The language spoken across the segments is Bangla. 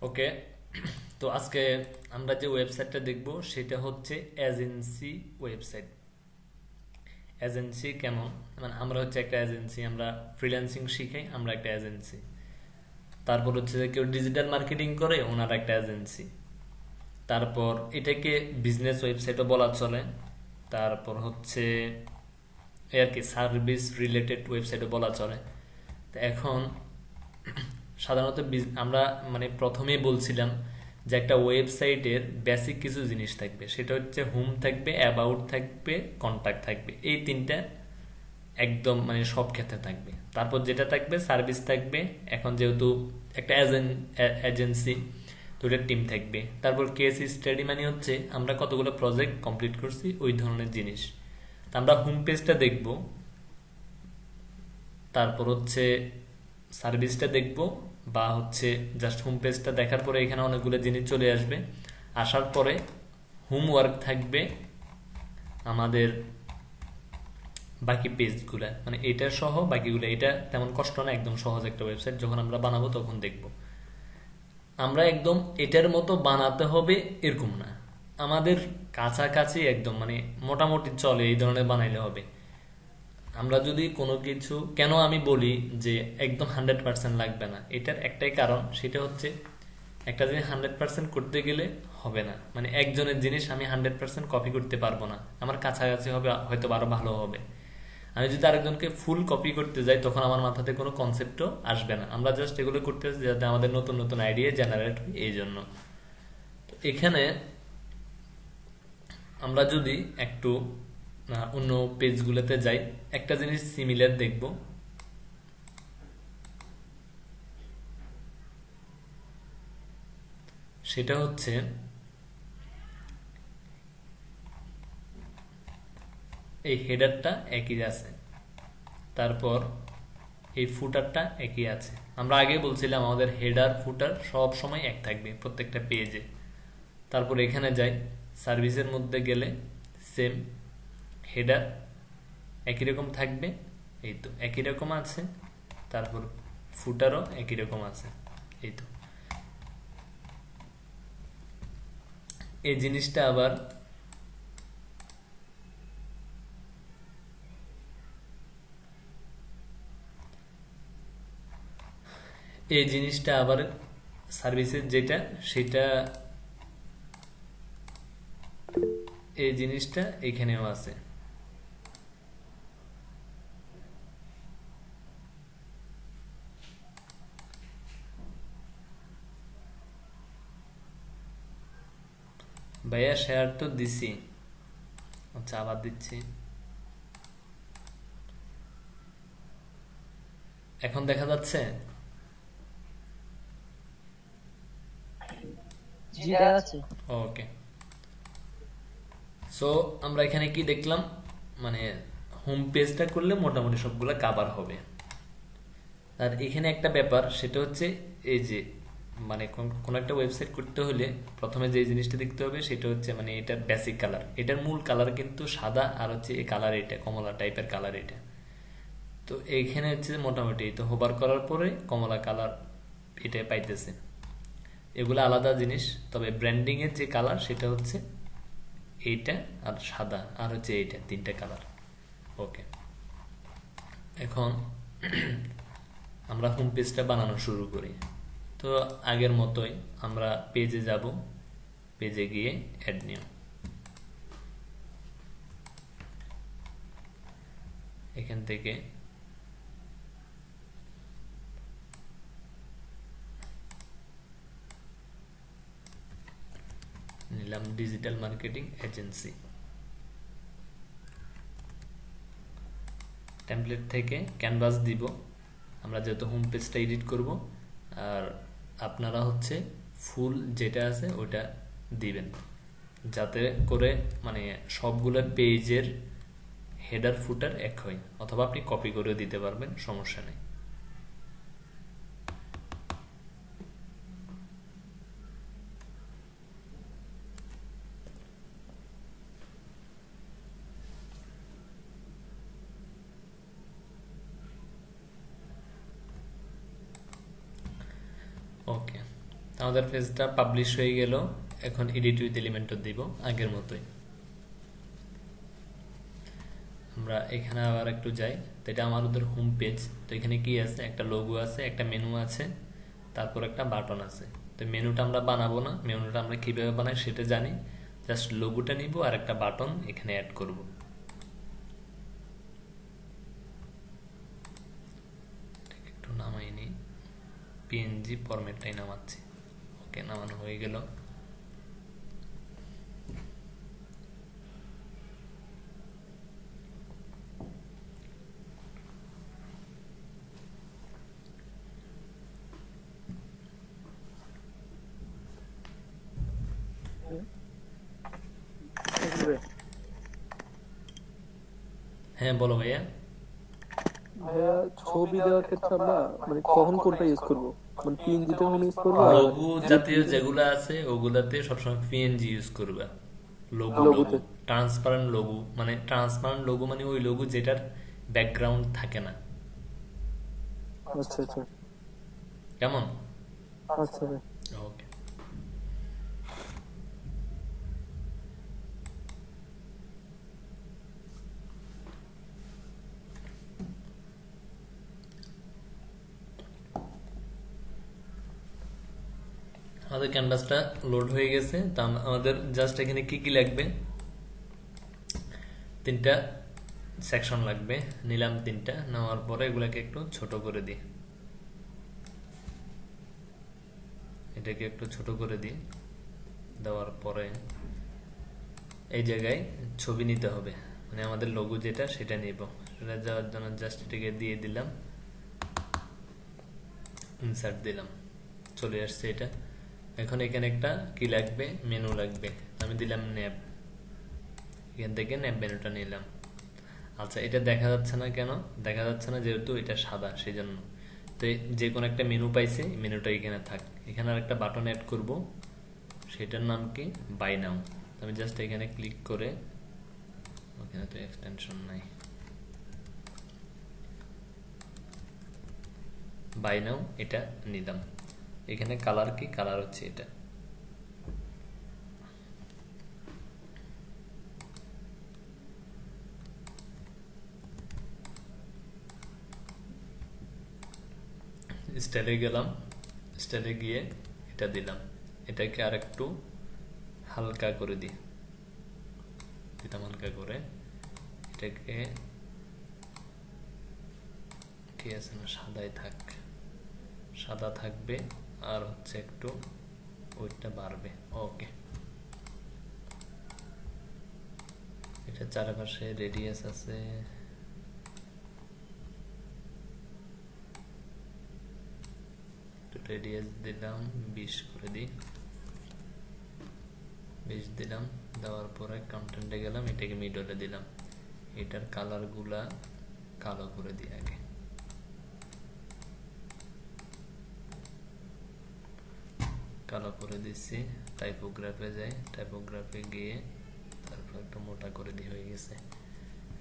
ওকে। তো আজকে আমরা যে ওয়েবসাইটটা দেখব সেটা হচ্ছে এজেন্সি ওয়েবসাইট। এজেন্সি কেমন, মানে আমরা হচ্ছে একটা এজেন্সি, আমরা ফ্রিল্যান্সিং শিখাই, আমরা একটা এজেন্সি। তারপর হচ্ছে যে কেউ ডিজিটাল মার্কেটিং করে, ওনার একটা এজেন্সি। তারপর এটাকে বিজনেস ওয়েবসাইটও বলা চলে। তারপর হচ্ছে এই আর কি সার্ভিস রিলেটেড ওয়েবসাইটও বলা চলে। তো এখন সাধারণত আমরা মানে প্রথমেই বলছিলাম যে একটা ওয়েবসাইটের বেসিক কিছু জিনিস থাকবে, সেটা হচ্ছে হোম থাকবে, অ্যাবাউট থাকবে, কন্টাক্ট থাকবে। এই তিনটা একদম মানে সব ক্ষেত্রে থাকবে। তারপর যেটা থাকবে সার্ভিস থাকবে। এখন যেহেতু একটা এজেন্সি, তো এটার টিম থাকবে। তারপর কেস স্টাডি মানে হচ্ছে আমরা কতগুলো প্রজেক্ট কমপ্লিট করছি, ওই ধরনের জিনিস। তো আমরা হোম পেজটা দেখব, তারপর হচ্ছে সার্ভিসটা দেখব, বা হচ্ছে জাস্ট হোম পেজটা দেখার পরে এখানে অনেকগুলো জিনিস চলে আসবে। আসার পরে হোমওয়ার্ক থাকবে আমাদের বাকি পেজগুলো, মানে এটা সহ বাকিগুলো। এটা তেমন কষ্ট না, একদম সহজ একটা ওয়েবসাইট। যখন আমরা বানাবো তখন দেখব। আমরা একদম এটার মতো বানাতে হবে এরকম না, আমাদের কাছাকাছি একদম মানে মোটামুটি চলে এই ধরনের বানাইলে হবে। আমরা যদি কোনো কিছু, কেন আমি বলি যে একদম 100% লাগবে না, এটার একটাই কারণ, সেটা হচ্ছে একটা জিনিস 100% করতে গেলে হবে না। মানে একজনের জিনিস আমি 100% কপি করতে পারবো না, আমার কাছাকাছি হবে, হয়তো আরো ভালো হবে। আমি যদি আরেকজনকে ফুল কপি করতে যাই, তখন আমার মাথাতে কোনো কনসেপ্টও আসবে না। আমরা জাস্ট এগুলো করতেছি যাতে আমাদের নতুন নতুন আইডিয়া জেনারেট হয়, এই জন্য। তো এখানে আমরা যদি একটু অন্য পেজগুলোতে যাই, একটা জিনিস সিমিলার দেখব। সেটা হচ্ছে এই হেডারটা একই আছে, তারপর এই ফুটারটা একই আছে। আমরা আগে বলছিলাম আমাদের হেডার ফুটার সব সময় এক থাকবে প্রত্যেকটা পেজে। তারপর এখানে যাই, সার্ভিসের মধ্যে গেলে সেম হেডার একই রকম থাকবে, এই তো একই রকম আছে। তারপর ফুটারও একই রকম আছে, এই তো। এই জিনিসটা আবার এই জিনিসটা আবার সার্ভিসের যেটা সেটা, এই জিনিসটা এখানেও আছে। ভাইয়া শেয়ার তো দিছি, আচ্ছা আবার দিচ্ছি। এখন দেখা যাচ্ছে? জি দেখা যাচ্ছে। ওকে। সো আমরা এখানে কি দেখলাম, মানে হোম পেজটা করলে মোটামুটি সবগুলো কাভার হবে। আর এখানে একটা ব্যাপার, সেটা হচ্ছে এই যে মানে কোন একটা ওয়েবসাইট করতে হলে প্রথমে যে জিনিসটা দেখতে হবে সেটা হচ্ছে মানে এটার বেসিক কালার। এটার মূল কালার কিন্তু সাদা, আর হচ্ছে এই কালার এটা কমলা টাইপের কালার এটা। তো এইখানে হচ্ছে মোটামুটি তো হোভার করার পরে কমলা কালার এটা পাইতেছে। এগুলো আলাদা জিনিস, তবে ব্র্যান্ডিং এর যে কালার সেটা হচ্ছে এইটা, আর সাদা, আর হচ্ছে এইটা, তিনটা কালার। ওকে। এখন আমরা হোম পেজটা বানানো শুরু করি। তো আগের মতোই আমরা পেজে যাব, পেজে গিয়ে অ্যাড নিউ, এখান থেকে নিলাম ডিজিটাল মার্কেটিং এজেন্সি। টেমপ্লেট থেকে ক্যানভাস দিব, আমরা যেহেতু হোম পেজটা এডিট করব। আর আপনারা হচ্ছে ফুল যেটা আছে ওটা দিবেন, যাতে করে মানে সবগুলো পেজের হেডার ফুটার এক হয়। অথবা আপনি কপি করেও দিতে পারবেন, সমস্যা নেই। ওকে। আমাদের পেজটা পাবলিশ হয়ে গেল। এখন এডিট উইথ এলিমেন্টর দিব আগের মতোই। আমরা এখানে আবার একটু যাই। তো এটা আমাদের হোম পেজ। তো এখানে কি আছে, একটা লোগো আছে, একটা মেনু আছে, তারপর একটা বাটন আছে। তো মেনুটা আমরা বানাবো না, মেনুটা আমরা কিভাবে বানাই সেটা জানি। জাস্ট লোগোটা নিব আর একটা বাটন এখানে অ্যাড করব। একটু নামাই নি, পিএনজি ফরম্যাটটাই নামাচ্ছি। ওকে, নামানো হয়ে গেল। হ্যাঁ বলো ভাইয়া। ভাইয়া ছবি দেওয়ার ক্ষেত্রে আমরা মানে কখন কোনটা ইউজ করব, মানে পিএনজিটা কখন ইউজ করবো আর লঘু জাতীয় যেগুলো আছে ওগুলাতে সবসময় পিএনজি ইউজ করবে। লঘু লঘু লঘুতে? ট্রান্সপারেন্ট লঘু, মানে ট্রান্সপারেন্ট লঘু মানে ওই লঘু যেটার ব্যাকগ্রাউন্ড থাকে না। আচ্ছা আচ্ছা কেমন? আচ্ছা ভাই। ওকে। আমাদের ক্যানভাসটা লোড হয়ে গেছে। তা আমাদের জাস্ট এখানে কি কি লাগবে, তিনটা সেকশন লাগবে। নিলাম তিনটা, নেওয়ার পরে এগুলাকে একটু ছোট করে দিই। এটাকে একটু ছোট করে দিই। দেওয়ার পরে এই জায়গায় ছবি নিতে হবে, মানে আমাদের লোগো যেটা সেটা নিব। সেটা যাওয়ার জন্য জাস্ট এটাকে দিয়ে দিলাম, ইনসার্ট দিলাম, চলে আসছে এটা। এখন এখানে একটা কি লাগবে, মেনু লাগবে। আমি দিলাম ন্যাব, এখান থেকে ন্যাব মেনুটা নিলাম। আচ্ছা, এটা দেখা যাচ্ছে না কেন? দেখা যাচ্ছে না যেহেতু এটা সাদা, সেই জন্য। তো যে কোনো একটা মেনু পাইছে, মেনুটা এখানে থাক। এখানে আর একটা বাটন অ্যাড করব, সেটার নাম কি, বাই নাও। আমি জাস্ট এখানে ক্লিক করে, ওখানে তো এক্সটেনশন নাই, বাই নাও এটা নিলাম। এখানে কালার কি, কালার হচ্ছে এটা। স্টাইলে গেলাম, স্টাইলে গিয়ে এটা দিলাম। এটাকে আর একটু হালকা করে দিই, দিলাম হালকা করে। এটাকে কি আছে না, সাদাই থাক, সাদা থাকবে। আর হচ্ছে একটু ওইটা বাড়বে। ওকে, এটা চারপাশে রেডিয়াস আছে, রেডিয়াস দিলাম 20 করে দিই, 20 দিলাম। দেওয়ার পরে কন্টেন্টে গেলাম, এটাকে মিডলে দিলাম। এটার কালার গুলা কালো করে দিই আগে। কালো করে দিচ্ছি। টাইপোগ্রাফে যাই, টাইপোগ্রাফে গিয়ে তারপর একটু মোটা করে দিয়ে হয়ে গেছে।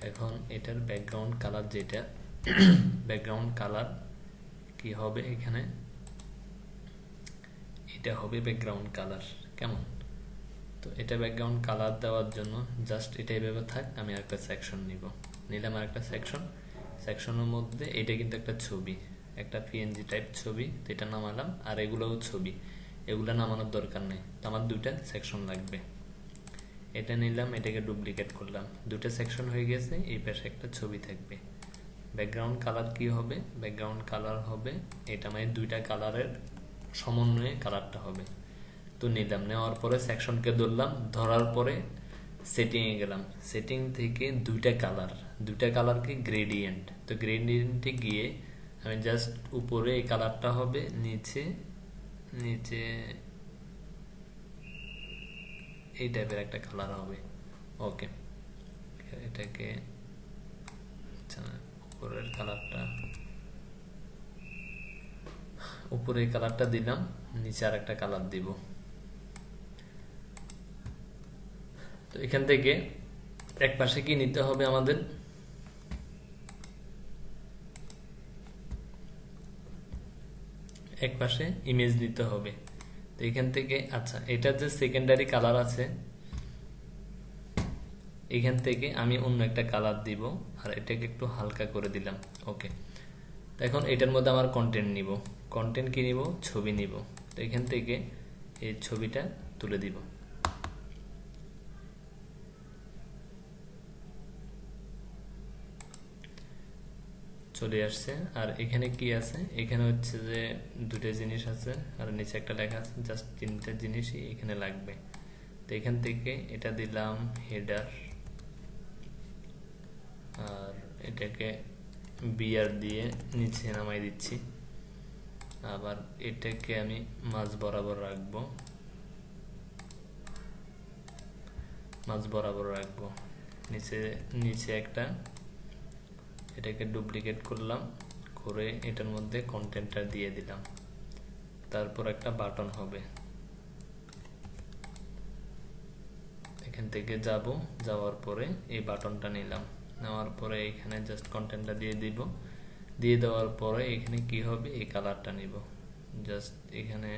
এখন এটার ব্যাকগ্রাউন্ড কালার যেটা, ব্যাকগ্রাউন্ড কালার কি হবে এখানে, এটা হবে ব্যাকগ্রাউন্ড কালার। কেমন? তো এটা ব্যাকগ্রাউন্ড কালার দেওয়ার জন্য জাস্ট এটা এভাবে থাক। আমি একটা সেকশন নিলাম আর একটা সেকশন। সেকশনের মধ্যে এটা কিন্তু একটা ছবি, একটা পিএনজি টাইপ ছবি, তো এটা নামালাম। আর এগুলোও ছবি, এগুলো নামানোর দরকার নেই। তো আমার দুইটা সেকশন লাগবে। এটা নিলাম, এটাকে ডুপ্লিকেট করলাম, দুটো সেকশন হয়ে গেছে। এই পাশে একটা ছবি থাকবে। ব্যাকগ্রাউন্ড কালার কি হবে, ব্যাকগ্রাউন্ড কালার হবে এটা, মানে দুইটা কালারের সমন্বয়ে কালারটা হবে। তো নিলাম, নেওয়ার পরে সেকশনকে ধরলাম, ধরার পরে সেটিংয়ে গেলাম। সেটিং থেকে দুইটা কালারকে গ্রেডিয়েন্ট। তো গ্রেডিয়েন্টে গিয়ে আমি জাস্ট উপরে এই কালারটা হবে, নিচে নিচে এই টাইপের একটা কালার হবে। ওকে, এটাকে উপরের কালারটা, উপরে এই কালারটা দিলাম, নিচে আর একটা কালার দিব। তো এখান থেকে এক পাশে কি নিতে হবে আমাদের, এক পাশে ইমেজ নিতে হবে। তো এখান থেকে আচ্ছা, এটার যে সেকেন্ডারি কালার আছে এখান থেকে আমি অন্য একটা কালার দিব, আর এটাকে একটু হালকা করে দিলাম। ওকে, তো এখন এটার মধ্যে আমার কন্টেন্ট নিব। কন্টেন্ট কি নিব? ছবি নিব। তো এখান থেকে এই ছবিটা তুলে দিব। চলে আসছে। আর এখানে কি আছে? এখানে হচ্ছে যে দুটো জিনিস আছে আর নিচে একটা লেখা আছে, জাস্ট তিনটা জিনিসই এখানে লাগবে। তো এখান থেকে এটা দিলাম হেডার, আর এটাকে বিআর দিয়ে নিচে নামাই দিচ্ছি। আবার এটাকে আমি মাঝ বরাবর রাখবো, মাঝ বরাবর রাখবো। নিচে নিচে একটা, এটাকে ডুপ্লিকেট করলাম, করে এটার মধ্যে কন্টেন্টটা দিয়ে দিলাম। তারপর একটা বাটন হবে, এখান থেকে যাব, যাওয়ার পরে এই বাটনটা নিলাম, নেওয়ার পরে এখানে জাস্ট কন্টেন্টটা দিয়ে দিব। দিয়ে দেওয়ার পরে এখানে কি হবে? এই কালারটা নিব, জাস্ট এখানে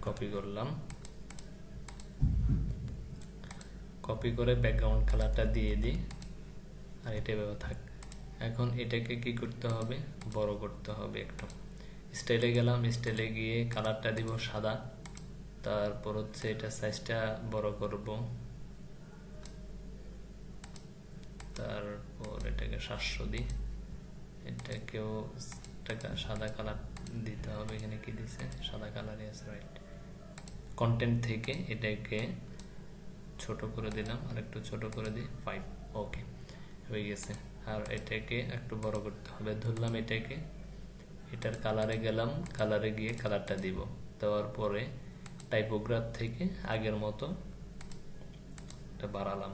কপি করলাম, কপি করে ব্যাকগ্রাউন্ড কালারটা দিয়ে দিই, আর এটা এভাবে থাক। এখন এটাকে কি করতে হবে? বড় করতে হবে একটু। স্টাইলে গেলাম, স্টাইলে গিয়ে কালারটা দিব সাদা, তারপর হচ্ছে এটা সাইজটা বড় করব, তারপর এটাকে 700 দিই, এটাকেও টাকা সাদা কালার দিতে হবে। এখানে কি দিছে? সাদা কালারই আছে, রাইট। কন্টেন্ট থেকে এটাকে ছোট করে দিলাম, আর একটু ছোট করে দিই 5। ওকে, হয়ে গেছে। আর এটাকে একটু বড় করতে হবে, ধরলাম এটাকে, এটার কালারে গেলাম, কালারে গিয়ে কালারটা দিব। দেওয়ার পরে টাইপোগ্রাফ থেকে আগের মতো এটা বাড়ালাম,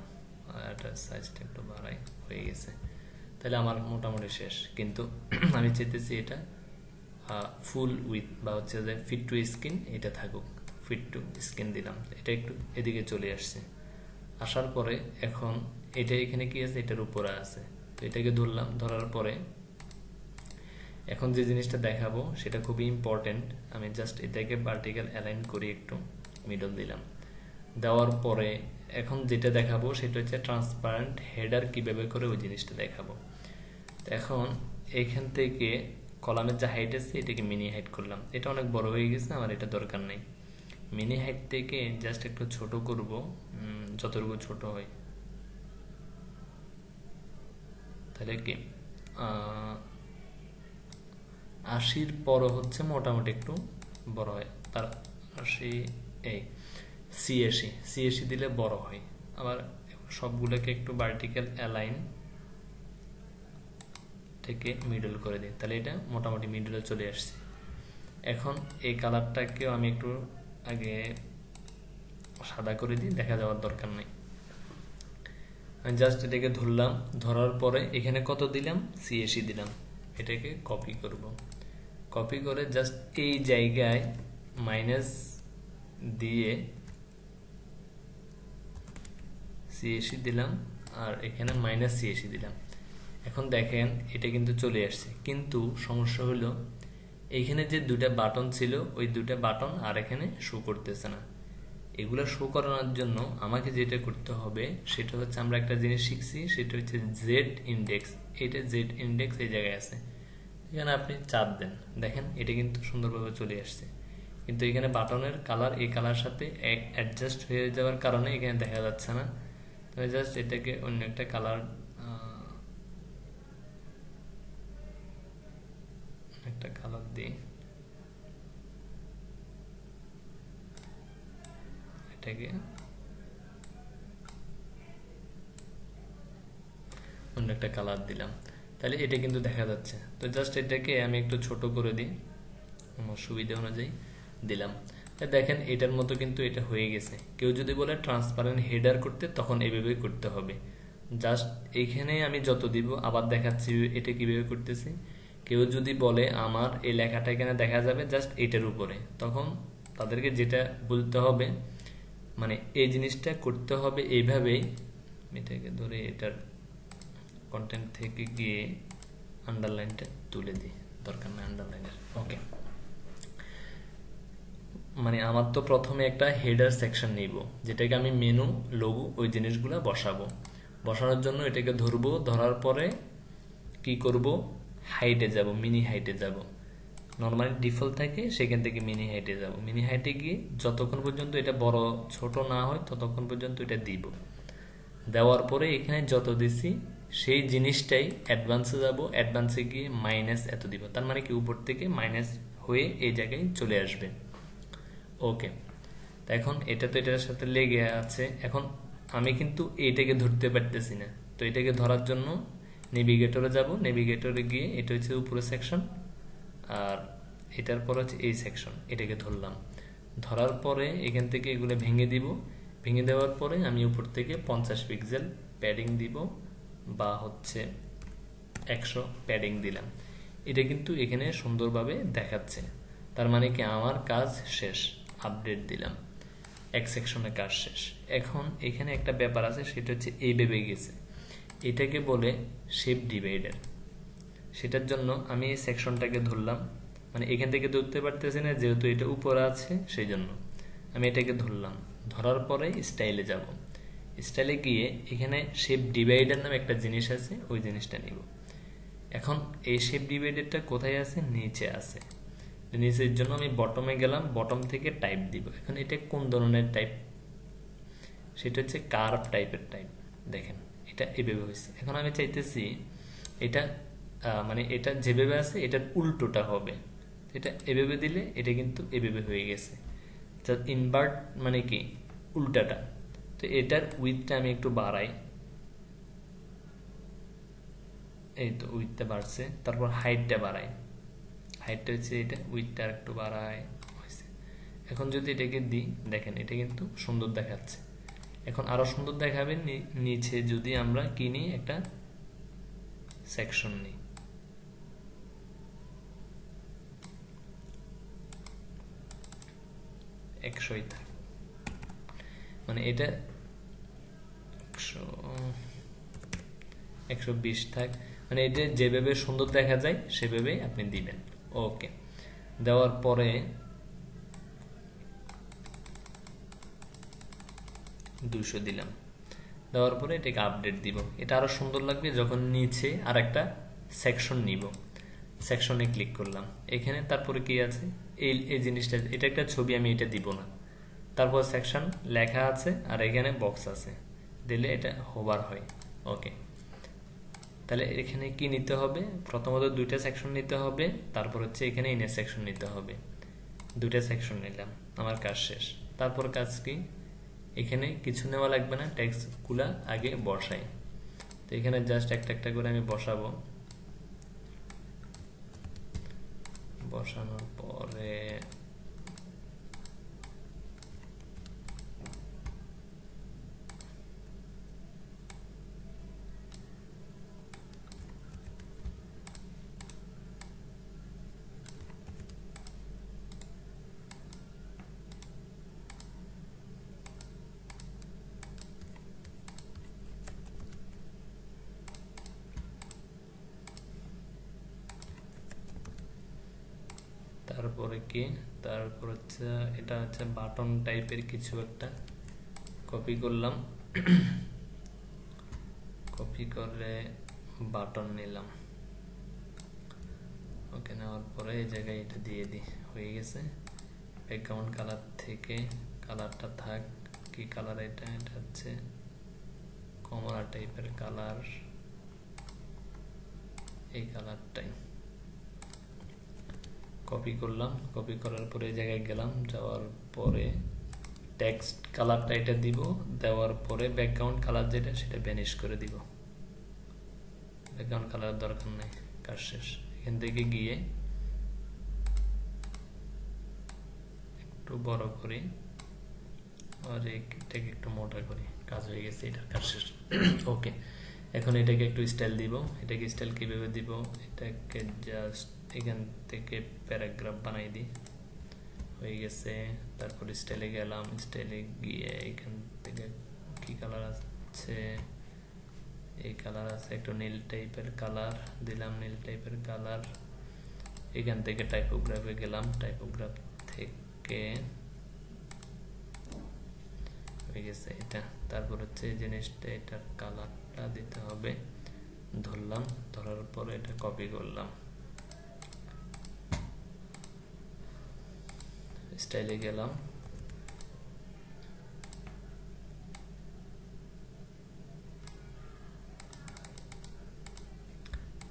আর এটার সাইজটা একটু বাড়াই, হয়ে গেছে। তাহলে আমার মোটামুটি শেষ। কিন্তু আমি চাইতেছি এটা ফুল উইথ বা হচ্ছে যে ফিট টু স্ক্রিন এটা থাকুক। ফিট টু স্ক্রিন দিলাম, এটা একটু এদিকে চলে আসছে। আসার পরে এখন এটা এখানে কি আছে? এটার উপরে আছে। তো এটাকে ধরলাম, ধরার পরে এখন যে জিনিসটা দেখাবো সেটা খুবই ইম্পর্টেন্ট। আমি জাস্ট এটাকে ভার্টিক্যাল অ্যালাইন করি, একটু মিডল দিলাম। দেওয়ার পরে এখন যেটা দেখাবো সেটা হচ্ছে ট্রান্সপারেন্ট হেডার কিভাবে করে ওই জিনিসটা দেখাবো। তো এখন এখান থেকে কলামের যে হাইট আছে এটাকে মিনি হাইট করলাম। এটা অনেক বড় হয়ে গেছে, আমার এটা দরকার নেই। মিনি হাইট থেকে জাস্ট একটু ছোট করব, যতটুকু ছোট হয়। তাহলে কি 80-র পরও হচ্ছে মোটামুটি একটু বড় হয়। তার 80 এই C80 দিলে বড় হয়। আবার সবগুলোকে একটু ভার্টিক্যাল অ্যালাইন থেকে মিডল করে দিই, তাহলে এটা মোটামুটি মিডলে চলে আসছে। এখন এই কালারটাকেও আমি একটু আগে সাদা করে দিই, দেখা যাওয়ার দরকার নেই। আমি জাস্ট এটাকে ধরলাম, ধরার পরে এখানে কত দিলাম? C80 দিলাম। এটাকে কপি করব, কপি করে জাস্ট এই জায়গায় মাইনাস দিয়ে C80 দিলাম, আর এখানে মাইনাস C80 দিলাম। এখন দেখেন এটা কিন্তু চলে আসছে, কিন্তু সমস্যা হলো এইখানে যে দুটা বাটন ছিল ওই দুটা বাটন আর এখানে শো করতেছে না। এগুলো শো করানোর জন্য আমাকে যেটা করতে হবে সেটা হচ্ছে, আমরা একটা জিনিস শিখছি, সেটা হচ্ছে জেড ইন্ডেক্স। এটা জেড ইন্ডেক্স এই জায়গায় আছে, এখানে আপনি চাপ দেন, দেখেন এটা কিন্তু সুন্দরভাবে চলে আসছে। কিন্তু এখানে বাটনের কালার এই কালার সাথে অ্যাডজাস্ট হয়ে যাওয়ার কারণে এখানে দেখা যাচ্ছে না। তো জাস্ট এটাকে অন্য একটা কালার, একটা কালার দিই, এটাকে অন্য একটা কালার দিলাম, তাহলে এটা কিন্তু দেখা যাচ্ছে। তো জাস্ট এটাকে আমি একটু ছোট করে দিই, আমার সুবিধা অনুযায়ী দিলাম। দেখেন এটার মতো কিন্তু এটা হয়ে গেছে। কেউ যদি বলে ট্রান্সপারেন্ট হেডার করতে, তখন এভাবে করতে হবে। জাস্ট এইখানে আমি যত দিব, আবার দেখাচ্ছি এটা কিভাবে করতেছি। কেউ যদি বলে আমার এই লেখাটা এখানে দেখা যাবে জাস্ট এটার উপরে, তখন তাদেরকে যেটা বলতে হবে, মানে এই জিনিসটা করতে হবে এইভাবেই। এটাকে ধরে এটার কন্টেন্ট থেকে গিয়ে আন্ডারলাইনটা তুলে দিই, দরকার নেই আন্ডারলাইনের। ওকে, মানে আমার তো প্রথমে একটা হেডার সেকশন নিব, যেটাকে আমি মেনু, লোগো, ওই জিনিসগুলো বসাবো। বসানোর জন্য এটাকে ধরবো, ধরার পরে কি করব, হাইটে যাব, মিনি হাইটে যাব। নর্মালি ডিফল্ট থাকে, সেখান থেকে মিনি হাইটে যাব। মিনি হাইটে গিয়ে যতক্ষণ পর্যন্ত এটা বড় ছোট না হয় ততক্ষণ পর্যন্ত এটা দিব। দেওয়ার পরে এখানে যত দিছি সেই জিনিসটাই অ্যাডভান্সে যাব, অ্যাডভান্সে গিয়ে মাইনাস এত দিব। তার মানে কি উপর থেকে মাইনাস হয়ে এই জায়গায় চলে আসবে। ওকে, এখন এটা তো এটার সাথে লেগে আছে। এখন আমি কিন্তু এইটাকে ধরতে পারতেছি না, তো এটাকে ধরার জন্য নেভিগেটরে যাব। নেভিগেটরে গিয়ে এটা হচ্ছে উপরে সেকশন, আর এটার পর হচ্ছে এই সেকশন, এটাকে ধরলাম। ধরার পরে এখান থেকে এগুলো ভেঙে দিব। ভেঙে দেওয়ার পরে আমি উপর থেকে 50 পিক্সেল প্যাডিং দিব, বা হচ্ছে 100 প্যাডিং দিলাম। এটা কিন্তু এখানে সুন্দরভাবে দেখাচ্ছে। তার মানে কি আমার কাজ শেষ। আপডেট দিলাম, এক সেকশনে কাজ শেষ। এখন এখানে একটা ব্যাপার আছে, সেটা হচ্ছে এইভাবে গেছে, এটাকে বলে শেপ ডিভাইডার। সেটার জন্য আমি এই সেকশনটাকে ধরলাম, মানে এখান থেকে ধরতে পারতেছি না যেহেতু এটা উপরে আছে, সেই জন্য আমি এটাকে ধরলাম। ধরার পরে স্টাইলে যাব। স্টাইলে গিয়ে এখানে শেপ ডিভাইডার নামে একটা জিনিস আছে, ওই জিনিসটা নিব। এখন এই শেপ ডিভাইডারটা কোথায় আছে, নিচে আছে। নিচের জন্য আমি বটমে গেলাম, বটম থেকে টাইপ দিব। এখন এটা কোন ধরনের টাইপ, সেটা হচ্ছে কার্ভ টাইপের টাইপ। দেখেন এটা এভাবে হয়েছে। এখন আমি চাইতেছি এটা মানে এটা যেভাবে আছে এটার উল্টোটা হবে। এটা এভাবে দিলে এটা কিন্তু এভাবে হয়ে গেছে। ইনভার্ট মানে কি, উল্টাটা। তো এটার উইথটা আমি একটু বাড়াই, এই তো উইথটা বাড়ছে। তারপর হাইটটা বাড়াই, হাইটটা হচ্ছে এটা, উইথটা একটু বাড়ায় হয়েছে। এখন যদি এটাকে দিই, দেখেন এটা কিন্তু সুন্দর দেখাচ্ছে। এখন আরো সুন্দর দেখাবে নিচে যদি আমরা কি নিই, একটা সেকশন নিই। একশোই থাক, মানে এটা 120 থাক, মানে এটা যেভাবে সুন্দর দেখা যায় সেভাবে আপনি দিবেন। ওকে, দেওয়ার পরে 200 দিলাম। দেওয়ার পরে এটাকে আপডেট দিব। এটা আরো সুন্দর লাগবে যখন নিচে আর একটা সেকশন নিব। সেকশনে ক্লিক করলাম, এখানে তারপরে কি আছে, এই জিনিসটা, এটা একটা ছবি, আমি এটা দিব না। তারপর সেকশন লেখা আছে আর এখানে বক্স আছে, দিলে এটা হোভার হয়। ওকে, তাহলে এখানে কি নিতে হবে, প্রথমত দুইটা সেকশন নিতে হবে, তারপর হচ্ছে এখানে ইনার সেকশন নিতে হবে। দুইটা সেকশন নিলাম, আমার কাজ শেষ। তারপর কাজ কি, এখানে কিছু নেওয়া লাগবে না, টেক্সটগুলা আগে বসাই। তো এখানে জাস্ট একটা একটা করে আমি বসাবো। বসানোর পরে তারপরে কি, তারপর হচ্ছে এটা হচ্ছে বাটন টাইপের কিছু একটা কপি করলাম। কপি করে বাটন নিলাম। ওকে, নেওয়ার পরে এই জায়গায় এটা দিয়ে দিই, হয়ে গেছে। ব্যাকগ্রাউন্ড কালার থেকে কালারটা থাক, কি কালার এটা, এটা হচ্ছে কমলা টাইপের কালার, এই কালারটাই কপি করলাম। কপি করার পরে এই জায়গায় গেলাম, যাওয়ার পরে টেক্সট কালারটা এটা দিব। দেওয়ার পরে ব্যাকগ্রাউন্ড কালার যেটা সেটা ভ্যানিশ করে দিব, ব্যাকগ্রাউন্ড কালার দরকার নেই, কাজ শেষ। এখান থেকে গিয়ে একটু বড় করি আর এটাকে একটু মোটা করি, কাজ হয়ে গেছে, এটার কাজ শেষ। ওকে, এখন এটাকে একটু স্টাইল দিব। এটাকে স্টাইল কিভাবে দিব, এটাকে জাস্ট এখান থেকে প্যারাগ্রাফ বানাই দিই, হয়ে গেছে। তারপর স্টাইলে গেলাম, স্টাইলে গিয়ে এখান থেকে কি কালার আছে, এই কালার আছে, একটু নীল টাইপের কালার দিলাম, নীল টাইপের কালার। এখান থেকে টাইপোগ্রাফে গেলাম, টাইপোগ্রাফ থেকে হয়ে গেছে এটা। তারপর হচ্ছে এই জিনিসটা, এটার কালারটা দিতে হবে, ধরলাম, ধরার পরে এটা কপি করলাম, স্টাইলে গেলাম,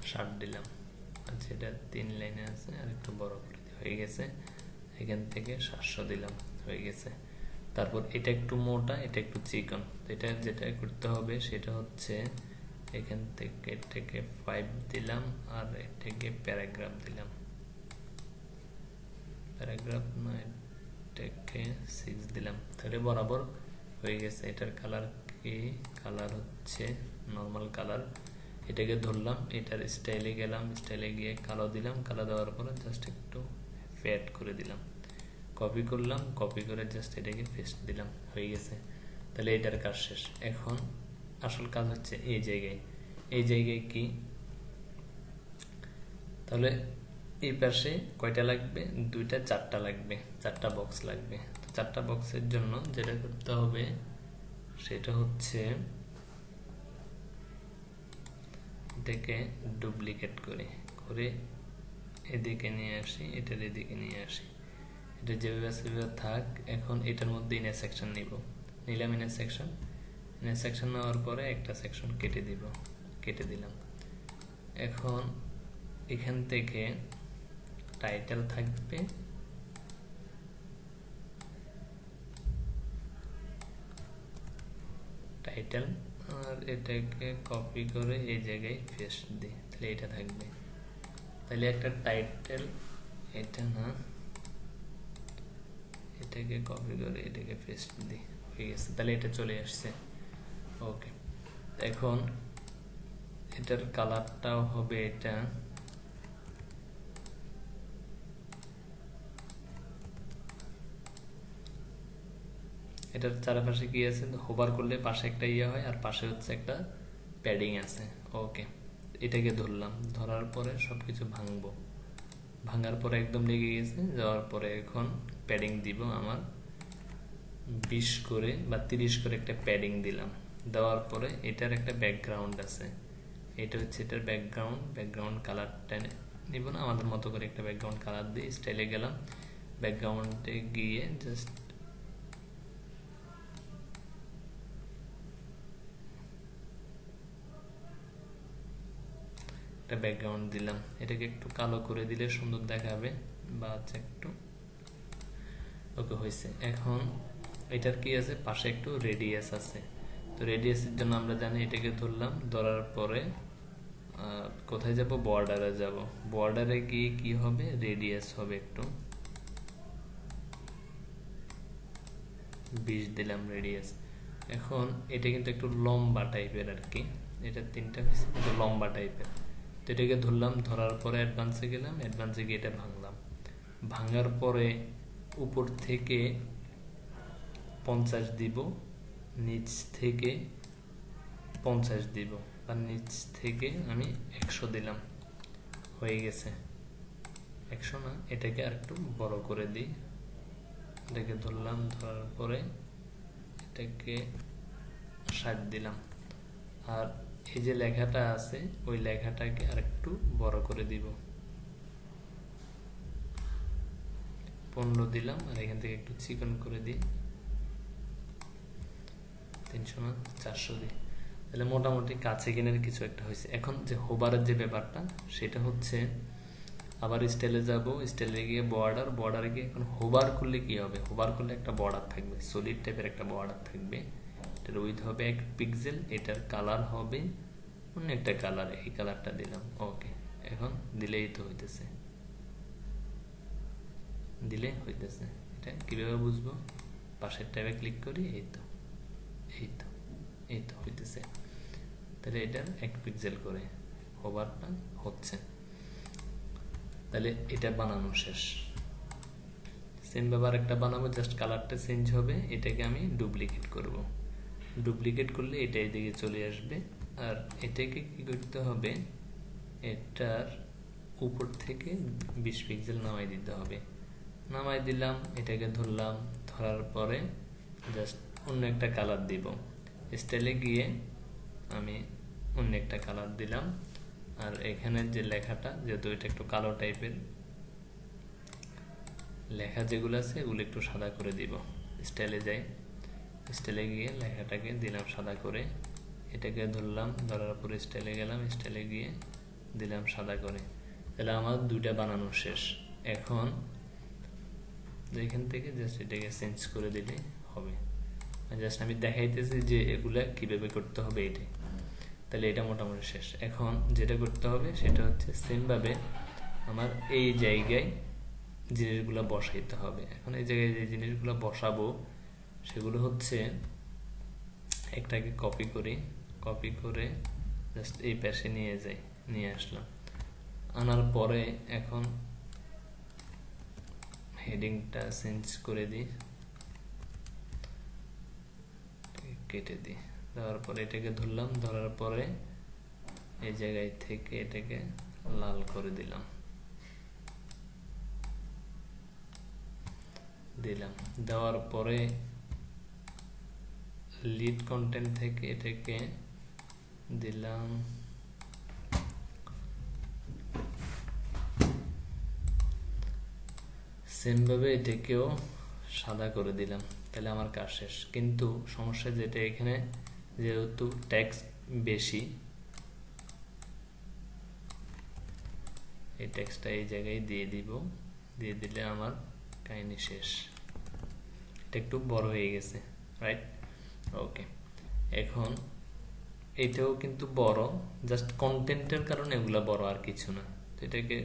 শার্ট দিলাম। আচ্ছা, এটা 3 লাইনে আছে, আর একটু বড় করে হয়ে গেছে। এখান থেকে 700 দিলাম, হয়ে গেছে। তারপর এটা একটু মোটা, এটা একটু চিকন। এটা যেটা করতে হবে সেটা হচ্ছে এখান থেকে এটাকে 5 দিলাম, আর এটাকে প্যারাগ্রাফ দিলাম, প্যারাগ্রাফ না, এটাকে 6 দিলাম। তাহলে বরাবর হয়ে গেছে। এটার কালার কি? কালার হচ্ছে নর্মাল কালার। এটাকে ধরলাম, এটার স্টাইলে গেলাম, স্টাইলে গিয়ে কালো দিলাম, কালো দেওয়ার পরে জাস্ট একটু ফ্যাট করে দিলাম, কপি করলাম, কপি করে জাস্ট এটাকে পেস্ট দিলাম, হয়ে গেছে। তাহলে এটার কাজ শেষ। এখন আসল কাজ হচ্ছে এই জায়গায়। এই জায়গায় কি? তাহলে এই পাশে কয়টা লাগবে? 2টা 4টা লাগবে, 4টা বক্স লাগবে। তো 4টা বক্সের জন্য যেটা করতে হবে সেটা হচ্ছে এটাকে ডুপ্লিকেট করে এদিকে নিয়ে আসি, এটার এদিকে নিয়ে আসি, এটা যেভাবে সেভাবে থাক। এখন এটার মধ্যে ইনার সেকশন নিলাম, ইনার সেকশন নেওয়ার পরে একটা সেকশন কেটে দিলাম। এখন এখান থেকে টাইটেল থাকবে, টাইটেল, আর এটাকে কপি করে এই জায়গায় পেস্ট দিই, তাহলে এটা থাকবে। তাহলে একটা টাইটেল, এটা না, এটাকে কপি করে এটাকে পেস্ট দিই, হয়ে গেছে। তাহলে এটা চলে আসছে। ওকে, এখন এটার কালারটাও হবে এটা, এটার চারপাশে কি আছে? হোভার করলে পাশে একটা ইয়ে হয়, আর পাশে হচ্ছে একটা প্যাডিং আছে। ওকে, এটাকে ধরলাম, ধরার পরে সবকিছু ভাঙার পরে একদম লেগে গেছে। যাওয়ার পরে এখন প্যাডিং দিব আমার 20 করে বা 30 করে একটা প্যাডিং দিলাম। দেওয়ার পরে এটার একটা ব্যাকগ্রাউন্ড আছে, এটা হচ্ছে এটার ব্যাকগ্রাউন্ড কালারটা নিব না, আমাদের মতো করে একটা ব্যাকগ্রাউন্ড কালার দিয়ে স্টাইলে গেলাম। ব্যাকগ্রাউন্ডে গিয়ে জাস্ট একটা ব্যাকগ্রাউন্ড দিলাম, এটাকে একটু কালো করে দিলে সুন্দর দেখাবে, বা একটু ওকে, হয়েছে। এখন এটার কি আছে? পাশে একটু রেডিয়াস আছে। তো রেডিয়াসের জন্য আমরা জানি, এটাকে ধরলাম, ধরার পরে কোথায় যাব? বর্ডারে যাব। বর্ডারে গিয়ে কি হবে? রেডিয়াস হবে একটু 20 দিলাম রেডিয়াস। এখন এটা কিন্তু একটু লম্বা টাইপের আর কি, এটা 3টা কিন্তু লম্বা টাইপের। তো এটাকে ধরলাম, ধরার পরে অ্যাডভান্সে গেলাম, অ্যাডভান্সে গিয়ে এটা ভাঙার পরে উপর থেকে 50 দিব, নিচ থেকে 50 দিব, আর নিচ থেকে আমি 100 দিলাম, হয়ে গেছে। 100 না, এটাকে আর একটু বড় করে দিই। এটাকে ধরলাম, ধরার পরে এটাকে 60 দিলাম, আর এই যে লেখাটা আছে ওই লেখাটাকে আর একটু বড় করে দিব, 15 দিলাম, আর এখান থেকে একটু চিকন করে দিই, 300 না 400 দিই। তাহলে মোটামুটি কাছে কিনের কিছু একটা হয়েছে। এখন যে হোভারের যে ব্যাপারটা সেটা হচ্ছে, আবার স্টাইলে যাব, স্টাইলে গিয়ে বর্ডারে গিয়ে এখন হোভার করলে কি হবে? হোভার করলে একটা বর্ডার থাকবে, সলিড টাইপের একটা বর্ডার থাকবে। এটার উইথ হবে 1 পিক্সেল, এটার কালার হবে অন্য একটা কালার, এই কালারটা দিলাম। ওকে, এখন দিলেই তো হইতেছে, এটা কিভাবে বুঝবো? পাশের ট্যাবে ক্লিক করি, এই তো হইতেছে। তাহলে এটার 1 পিক্সেল করে হোভারটা হচ্ছে। তাহলে এটা বানানো শেষ। সেম ব্যাপার একটা বানাবো, জাস্ট কালারটা চেঞ্জ হবে। এটাকে আমি ডুপ্লিকেট করব, ডুপ্লিকেট করলে এটা এদিকে চলে আসবে, আর এটাকে কি করতে হবে, এটার উপর থেকে 20 পিক্সেল নামাই দিতে হবে। নামাই দিলাম, এটাকে ধরলাম, ধরার পরে জাস্ট অন্য একটা কালার দিব। স্টাইলে গিয়ে আমি অন্য একটা কালার দিলাম। আর এখানে যে লেখাটা, যেহেতু এটা একটু কালো টাইপের লেখা যেগুলো আছে এগুলো একটু সাদা করে দিব। স্টাইলে যাই, স্টাইলে গিয়ে লেখাটাকে দিলাম সাদা করে, এটাকে ধরলাম, ধরার পরে স্টাইলে গেলাম, স্টাইলে গিয়ে দিলাম সাদা করে। তাহলে আমার দুইটা বানানো শেষ। এখন এখান থেকে জাস্ট এটাকে চেঞ্জ করে দিলে হবে। জাস্ট আমি দেখাইতেছি যে এগুলা কিভাবে করতে হবে এটাই। তাহলে এটা মোটামুটি শেষ। এখন যেটা করতে হবে সেটা হচ্ছে সেম ভাবে আমার এই জায়গায় জিনিসগুলো বসাইতে হবে। এখন এই জায়গায় যে জিনিসগুলো বসাবো সেগুলো হচ্ছে, একটাকে কপি করে জাস্ট এই পাশে নিয়ে আসলাম। আনার পরে এখন হেডিংটা চেঞ্জ করে দিই, কেটে দিই। দেওয়ার পরে এটাকে ধরলাম, ধরার পরে এই জায়গায় থেকে এটাকে লাল করে দিলাম, দেওয়ার পরে লিড কন্টেন্ট থেকে এটাকে দিলাম সেম ভাবে, এটাকেও সাদা করে দিলাম। তাহলে আমার কাজ শেষ। কিন্তু সমস্যা যেটা, এখানে যেহেতু টেক্সট বেশি, এই টেক্সটটা এই জায়গায় দিয়ে দিলে আমার কাহিনী শেষ। এটা একটু বড় হয়ে গেছে, রাইট? ওকে, এখন এটাও কিন্তু বড়, জাস্ট কন্টেন্টের কারণে এগুলা বড়, আর কিছু না। তো এটাকে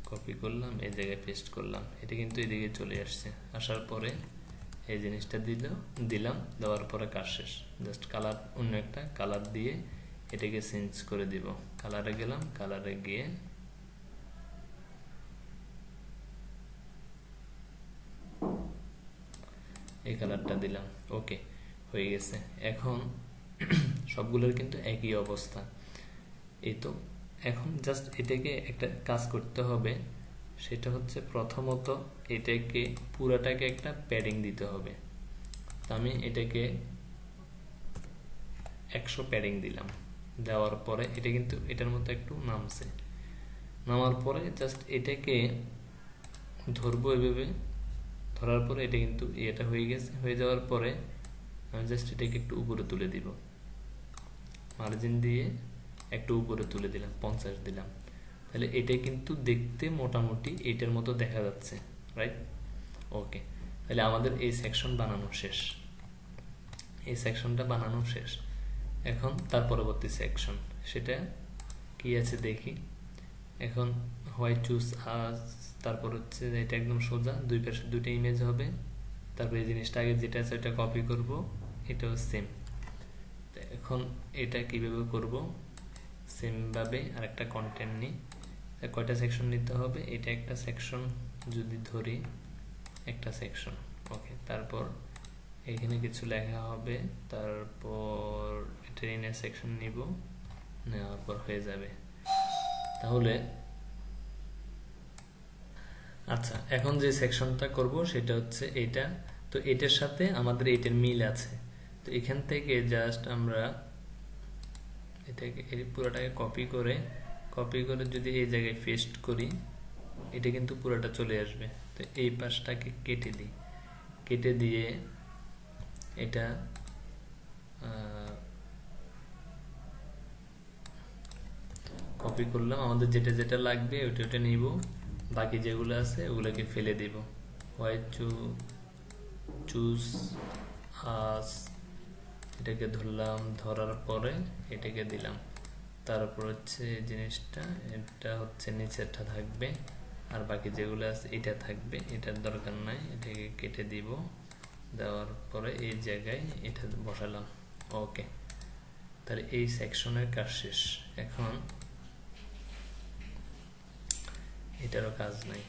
কপি করলাম, এই জায়গায় পেস্ট করলাম, এটা কিন্তু এদিকে চলে আসছে। আসার পরে এই জিনিসটা দিলাম, দেওয়ার পরে কাজ শেষ। জাস্ট কালার, অন্য একটা কালার দিয়ে এটাকে চেঞ্জ করে দিব। কালারে গেলাম, কালারে গিয়ে এই কালারটা দিলাম। ওকে, হয়ে গেছে। এখন সবগুলোর কিন্তু একই অবস্থা। এই তো এখন জাস্ট এটাকে একটা কাজ করতে হবে, সেটা হচ্ছে প্রথমত এটাকে পুরাটাকে একটা প্যাডিং দিতে হবে। তো আমি এটাকে 100 প্যাডিং দিলাম। দেওয়ার পরে এটা কিন্তু এটার মতো একটু নামার পরে জাস্ট এটাকে ধরবো এভাবে, ধরার পরে এটা কিন্তু এটা হয়ে গেছে। হয়ে যাওয়ার পরে আমি জাস্ট এটাকে একটু উপরে তুলে দিব, মার্জিন দিয়ে একটু উপরে তুলে দিলাম, 50 দিলাম। তাহলে এটা কিন্তু দেখতে মোটামুটি এটার মতো দেখা যাচ্ছে, রাইট? ওকে, তাহলে আমাদের এই সেকশন বানানো শেষ। এখন তার পরবর্তী সেকশন, সেটা কি আছে দেখি। এখন হোয়াই চুজ আজ, তারপর হচ্ছে এটা একদম সোজা, দুই পাশে দুইটা ইমেজ হবে। তারপর এই জিনিসটা আগে যেটা আছে ওটা কপি করব, এটাও সেম। এখন এটা কিভাবে করব, সেম ভাবে আরেকটা কন্টেন্ট নিই। কয়টা সেকশন নিতে হবে, এটা একটা সেকশন যদি ধরি, একটা সেকশন। ওকে, তারপর এখানে কিছু লেখা হবে, তারপর এটা ইনার সেকশন নিব, নেওয়ার পর হয়ে যাবে। তাহলে আচ্ছা, এখন যে সেকশনটা করব সেটা হচ্ছে এটা। তো এটার সাথে আমাদের এটার মিল আছে। তো এখান থেকে জাস্ট আমরা এটাকে পুরোটাকে কপি করে যদি এই জায়গায় পেস্ট করি, এটা কিন্তু পুরোটা চলে আসবে। তো এই পাশটাকে কেটে দিয়ে এটা কপি করলাম। আমাদের যেটা যেটা লাগবে ওটা নিব, বাকি যেগুলো আছে ওগুলোকে ফেলে দিব। হোয়াই চুজ আস, এটাকে ধরলাম, ধরার পরে এটাকে দিলাম। তারপর হচ্ছে জিনিসটা, এটা হচ্ছে নিচেরটা থাকবে, আর বাকি যেগুলো আছে এটা থাকবে, এটার দরকার নাই, এটাকে কেটে দিব। দেওয়ার পরে এই জায়গায় এটা বসালাম। ওকে, তাহলে এই সেকশনের কাজ শেষ। এখন এটারও কাজ নাই,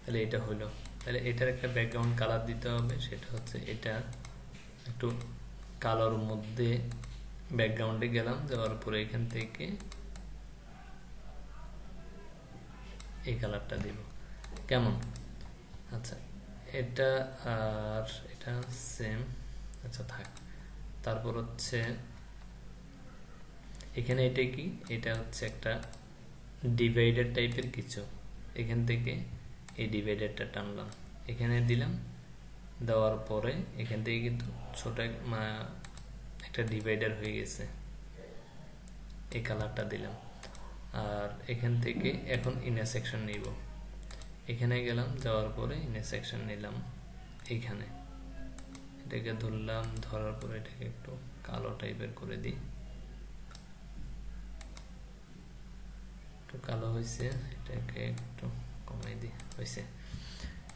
তাহলে এটা হলো। তাহলে এটার একটা ব্যাকগ্রাউন্ড কালার দিতে হবে, সেটা হচ্ছে এটা একটু কালোর মধ্যে ব্যাকগ্রাউন্ডে গেলাম, যাওয়ার পরে এখান থেকে এই কালারটা দিব। কেমন? আচ্ছা, এটা আর এটা সেম, আচ্ছা থাক। তারপর হচ্ছে এখানে এটা কি, এটা হচ্ছে একটা ডিভাইডার টাইপের কিছু, এখান থেকে এই ডিভাইডারটা টানলাম, এখানে দিলাম, দেওয়ার পরে এখান থেকে কিন্তু ছোট একটা ডিভাইডার হয়ে গেছে, এই কালারটা দিলাম। আর এখান থেকে এখন ইনার সেকশন নিব, এখানে গেলাম, যাওয়ার পরে ইনার সেকশন নিলাম, এইখানে এটাকে ধরলাম, ধরার পরে এটাকে একটু কালো টাইপের করে দিই, একটু কালো হয়েছে, এটাকে একটু কমাই দিই, হয়েছে।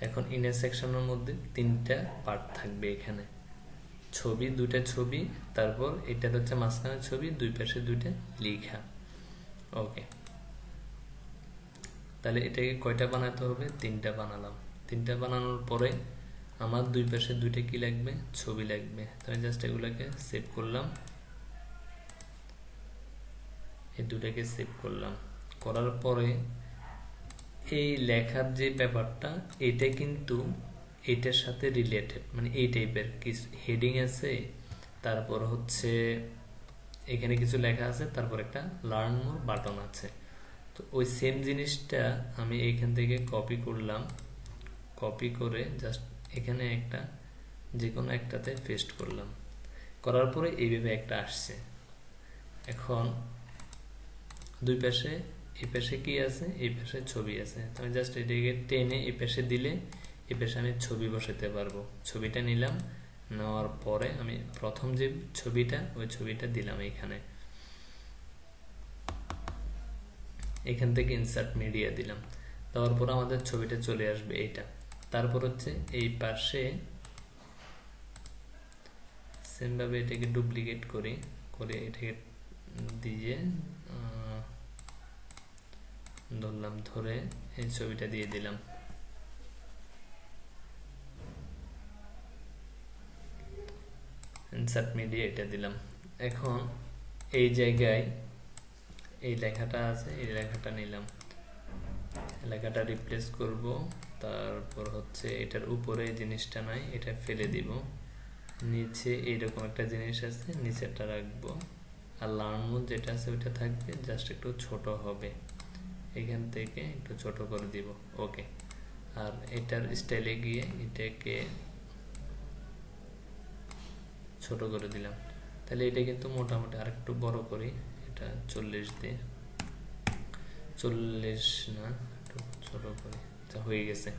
এখন ইনার সেকশনের মধ্যে 3টা পার্ট থাকবে, এখানে ছবি, 2টা ছবি, তারপর এটা হচ্ছে মাঝখানে ছবি, 2 পাশে 2টা লেখা। ওকে, তাহলে এটাকে কয়টা বানাতে হবে? 3টা বানালাম। 3টা বানানোর পরে আমার 2 পাশে 2টা কি লাগবে? ছবি লাগবে। তাহলে জাস্ট এগুলোকে সেভ করলাম, এই দুটাকে সেভ করলাম। করার পরে এই লেখার যে ব্যাপারটা, এটা কিন্তু এটার সাথে রিলেটেড, মানে এই টাইপের কিছু হেডিং আছে, তারপর হচ্ছে এখানে কিছু লেখা আছে, তারপর একটা লার্ন মোর বাটন আছে। তো ওই সেম জিনিসটা আমি এখান থেকে কপি করলাম, কপি করে জাস্ট এখানে একটা যে কোনো একটাতে পেস্ট করলাম, করার পরে এইভাবে একটা আসছে। এখন 2 পাশে, এই পাশে কি আছে? এই পাশে ছবি আছে। আমি জাস্ট এটাকে টেনে এই পাশে দিলে এই পাশে আমি ছবি বসাতে পারবো। ছবিটা নিলাম, নেওয়ার পরে আমি প্রথম যে ছবিটা, ওই ছবিটা দিলাম এইখানে, এখান থেকে ইনসার্ট মিডিয়া দিলাম, দেওয়ার পর আমাদের ছবিটা চলে আসবে এইটা। তারপর হচ্ছে এই পাশে সেম ভাবে এটাকে ডুপ্লিকেট করি, করে এটাকে দিয়ে ধরলাম, ধরে এই ছবিটা দিয়ে দিলাম, ইনসার্ট মিডিয়া এটা দিলাম। এখন এই জায়গায় এই লেখাটা আছে, এই লেখাটা নিলাম, লেখাটা রিপ্লেস করব, তারপর হচ্ছে এটার উপরে এই জিনিসটা নাই, এটা ফেলে দিব, নিচে এইরকম একটা জিনিস আছে, নিচেরটা রাখবো, আর লার্ন মোড যেটা আছে ওইটা থাকবে, জাস্ট একটু ছোট হবে, এখান থেকে একটু ছোট করে দিব। ওকে, আর এটার স্টাইলে গিয়ে এটাকে ছোট করে দিলাম। তাহলে এটা কিন্তু মোটামুটি আর একটু বড় করি, এটা 40 দিয়ে, 40 না, একটু ছোট করি, হয়ে গেছে।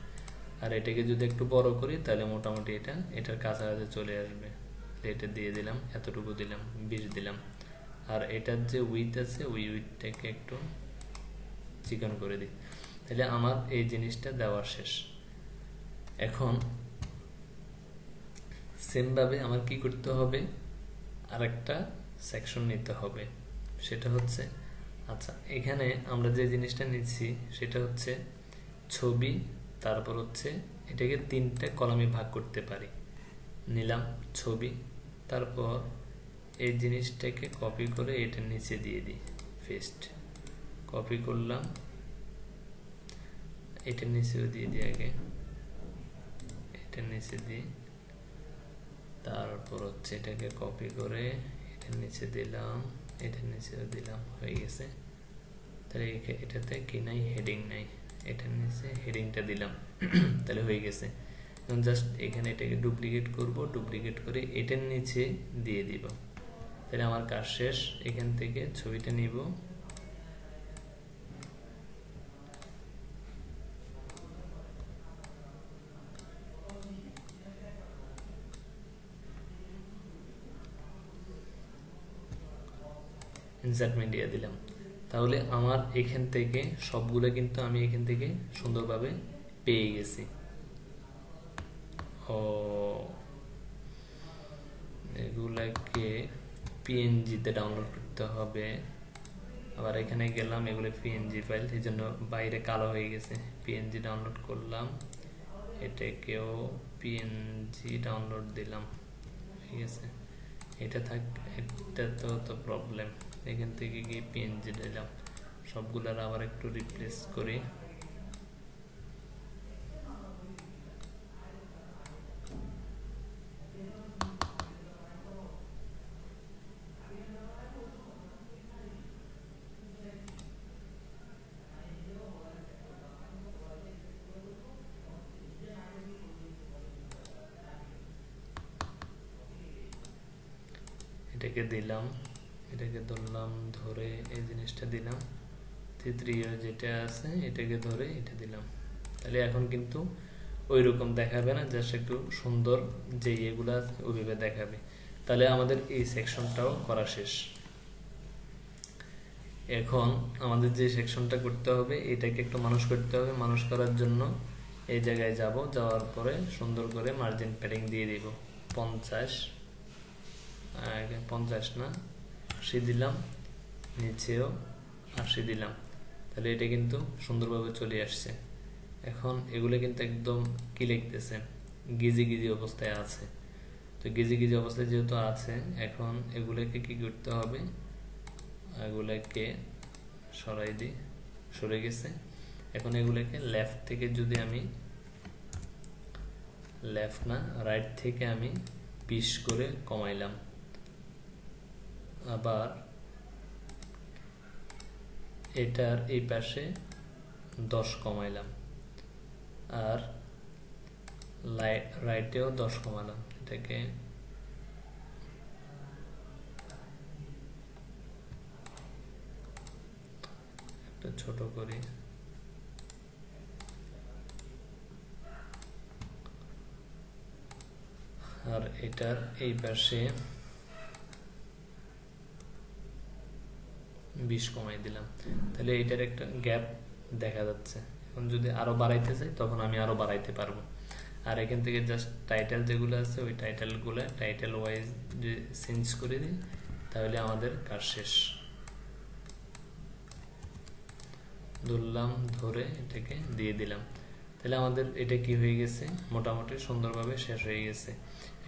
আর এটাকে যদি একটু বড় করি তাহলে মোটামুটি এটা এটার কাছাকাছি চলে আসবে। এটা দিয়ে দিলাম, এতটুকু দিলাম, 20 দিলাম। আর এটার যে উইথ আছে, ওই উইথটাকে একটু চিকন করে দিই। তাহলে আমার এই জিনিসটা দেওয়া শেষ। এখন সেম ভাবে আমার কি করতে হবে? আরেকটা সেকশন নিতে হবে, সেটা হচ্ছে, আচ্ছা এখানে আমরা যে জিনিসটা নিচ্ছি সেটা হচ্ছে ছবি, তারপর হচ্ছে এটাকে 3টা কলামে ভাগ করতে পারি। নিলাম ছবি, তারপর এই জিনিসটাকে কপি করে এটার নিচে দিয়ে দিই, পেস্ট, কপি করলাম, এটার নিচেও দিয়ে দিই, আগে এটার নিচে দিই, তারপর হচ্ছে এটাকে কপি করে এটার নিচে দিলাম, এটার নিচেও দিলাম, হয়ে গেছে। তাহলে এটাতে কি নাই? হেডিং নাই, এটার নিচে হেডিংটা দিলাম, তাহলে হয়ে গেছে। এখন জাস্ট এখানে এটাকে ডুপ্লিকেট করব, ডুপ্লিকেট করে এটার নিচে দিয়ে দিব, তাহলে আমার কাজ শেষ। এখান থেকে ছবিটা নিব, ইনসার্ট মিডিয়া দিলাম, তাহলে আমার এখান থেকে সবগুলো কিন্তু আমি এখান থেকে সুন্দরভাবে পেয়ে গেছি। ও এগুলাকে পিএনজিতে ডাউনলোড করতে হবে, আবার এখানে গেলাম, এগুলো পিএনজি ফাইল, এই জন্য বাইরে কালো হয়ে গেছে। পিএনজি ডাউনলোড করলাম, এটাকেও পিএনজি ডাউনলোড দিলাম, ঠিক আছে। এটা থাক, এটা তো প্রবলেম। এখান থেকে গিয়ে পিএনজি দিলাম, সবগুলার আবার একটু রিপ্লেস করি। এটাকে দিলাম, এটাকে ধরলাম, ধরে এই জিনিসটা দিলাম, তৃতীয় যেটা আছে এটাকে ধরে এটা দিলাম। তাহলে এখন কিন্তু ওই রকম দেখাবে না, জাস্ট একটু সুন্দর যে এগুলা আছে ওইভাবে দেখাবে। তাহলে আমাদের এই সেকশনটাও করা শেষ। এখন আমাদের যে সেকশনটা করতে হবে এটাকে একটু মানুষ করতে হবে। মানুষ করার জন্য এই জায়গায় যাব, যাওয়ার পরে সুন্দর করে মার্জিন প্যাডিং দিয়ে দিব 50, 50 না 80 দিলাম, নিচেও 80 দিলাম। তাহলে এটা কিন্তু সুন্দরভাবে চলে আসছে। এখন এগুলো কিন্তু একদম কি লিখতেছে, গিজি গিজি অবস্থায় আছে। তো গিজি গিজি অবস্থায় যেহেতু আছে, এখন এগুলোকে কি করতে হবে, এগুলোকে সরাই দিই, সরে গেছে। এখন এগুলোকে লেফট থেকে যদি আমি, লেফট না রাইট থেকে আমি 20 করে কমাইলাম, আবার এটার এই পাশে 10 কমাইলাম, আর রাইটেও 10 কমালাম। এটাকে একটা ছোট করি, আর এটার এই পাশে 20 কমাই দিলাম। তাহলে এটার একটা গ্যাপ দেখা যাচ্ছে। এখন যদি আরো বাড়াইতে চাই তখন আমি আরো বাড়াইতে পারবো। আর এখান থেকে জাস্ট টাইটেল যেগুলো আছে ওই টাইটেলগুলো টাইটেল ওয়াইজ যে চেঞ্জ করে দিই, তাহলে আমাদের কাজ শেষ। ধরলাম, ধরে এটাকে দিয়ে দিলাম। তাহলে আমাদের এটা কি হয়ে গেছে, মোটামুটি সুন্দরভাবে শেষ হয়ে গেছে।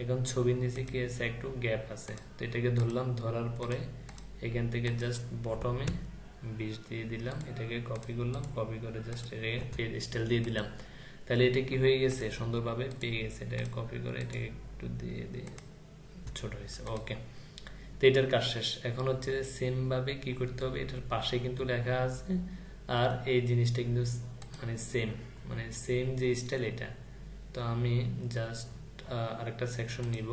এখন ছবির নিচে কি আছে, একটু গ্যাপ আছে। তো এটাকে ধরলাম, ধরার পরে এখান থেকে জাস্ট বটমে 20 দিয়ে দিলাম, এটাকে কপি করলাম, কপি করে জাস্ট এটাকে স্টাইল দিয়ে দিলাম। তাহলে এটা কি হয়ে গেছে, সুন্দরভাবে পেয়ে গেছে। এটাকে কপি করে এটাকে একটু দিয়ে দিয়ে ছোট হয়েছে। ওকে, তো এটার কাজ শেষ। এখন হচ্ছে সেম ভাবে কি করতে হবে, এটার পাশে কিন্তু লেখা আছে, আর এই জিনিসটা কিন্তু মানে সেম যে স্টাইল এটা। তো আমি জাস্ট আরেকটা সেকশন নিব,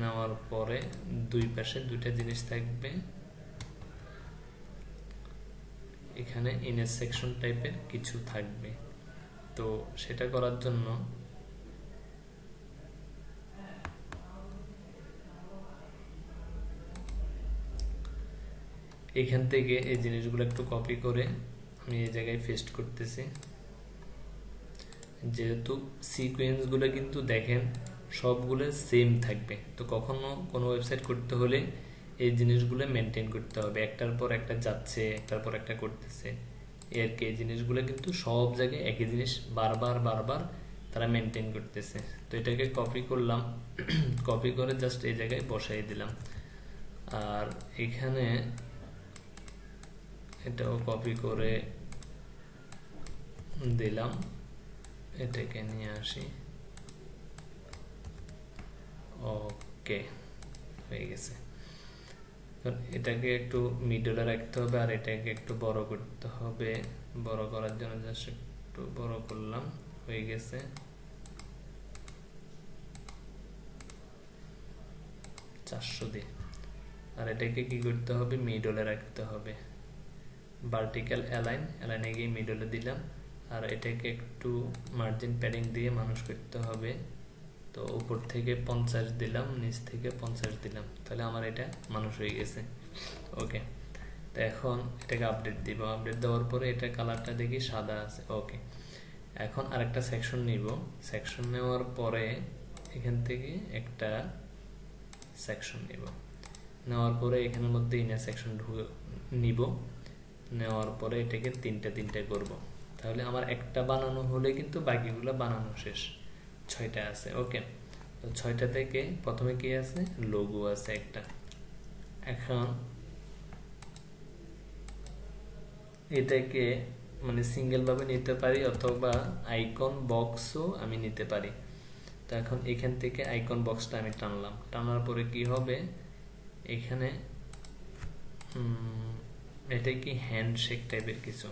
নেওয়ার পরে দুই পাশে দুইটা জিনিস থাকবে, এখানে ইনার সেকশন টাইপের কিছু থাকবে। তো সেটা করার জন্য এখান থেকে এই জিনিসগুলো একটু কপি করে আমি এই জায়গায় পেস্ট করতেছি। যেহেতু সিকোয়েন্স গুলো কিন্তু দেখেন সবগুলো সেম থাকবে, তো কখনো কোনো ওয়েবসাইট করতে হলে এই জিনিসগুলো মেনটেন করতে হবে। একটার পর একটা যাচ্ছে, একটার পর একটা করতেছে, এর কি এই জিনিসগুলো কিন্তু সব জায়গায় একই জিনিস বারবার বারবার তারা মেনটেন করতেছে। তো এটাকে কপি করলাম, কপি করে জাস্ট এই জায়গায় বসাই দিলাম। আর এখানে এটাও কপি করে দিলাম, এটাকে নিয়ে আসি। ওকে, হয়ে গেছে। এটাকে একটু মিডলে রাখতে হবে, আর এটাকে একটু বড় করতে হবে। বড় করার জন্য জাস্ট একটু বড় করলাম, হয়ে গেছে। দিয়ে, আর এটাকে কি করতে হবে, মিডলে রাখতে হবে। ভার্টিক্যাল অ্যালাইনে গিয়ে মিডলে দিলাম, আর এটাকে একটু মার্জিন প্যাডিং দিয়ে মানুষ করতে হবে। তো উপর থেকে 50 দিলাম, নিচ থেকে 50 দিলাম, তাহলে আমার এটা মানুষ হয়ে গেছে। ওকে, তো এখন এটাকে আপডেট দিব। আপডেট দেওয়ার পরে এটা কালারটা দেখি সাদা আছে। ওকে, এখন আরেকটা সেকশন নিব। সেকশন নেওয়ার পরে এখান থেকে একটা সেকশন নিব, নেওয়ার পরে এখানের মধ্যে ইনার সেকশন নিব, নেওয়ার পরে এটাকে তিনটা করব। তাহলে আমার একটা বানানো হলে কিন্তু বাকিগুলো বানানো শেষ, 6টা আছে। ওকে, তো তো 6টা থেকে প্রথমে কি আছে, লোগো আছে একটা। এখন এটাকে মানে সিঙ্গেল ভাবে নিতে পারি অথবা আইকন বক্সও আমি নিতে পারি। তো এখন এখান থেকে আইকন বক্সটা আমি টানলাম, টানার পরে কি হবে, এখানে এটা কি হ্যান্ডশেক টাইপের কিছু,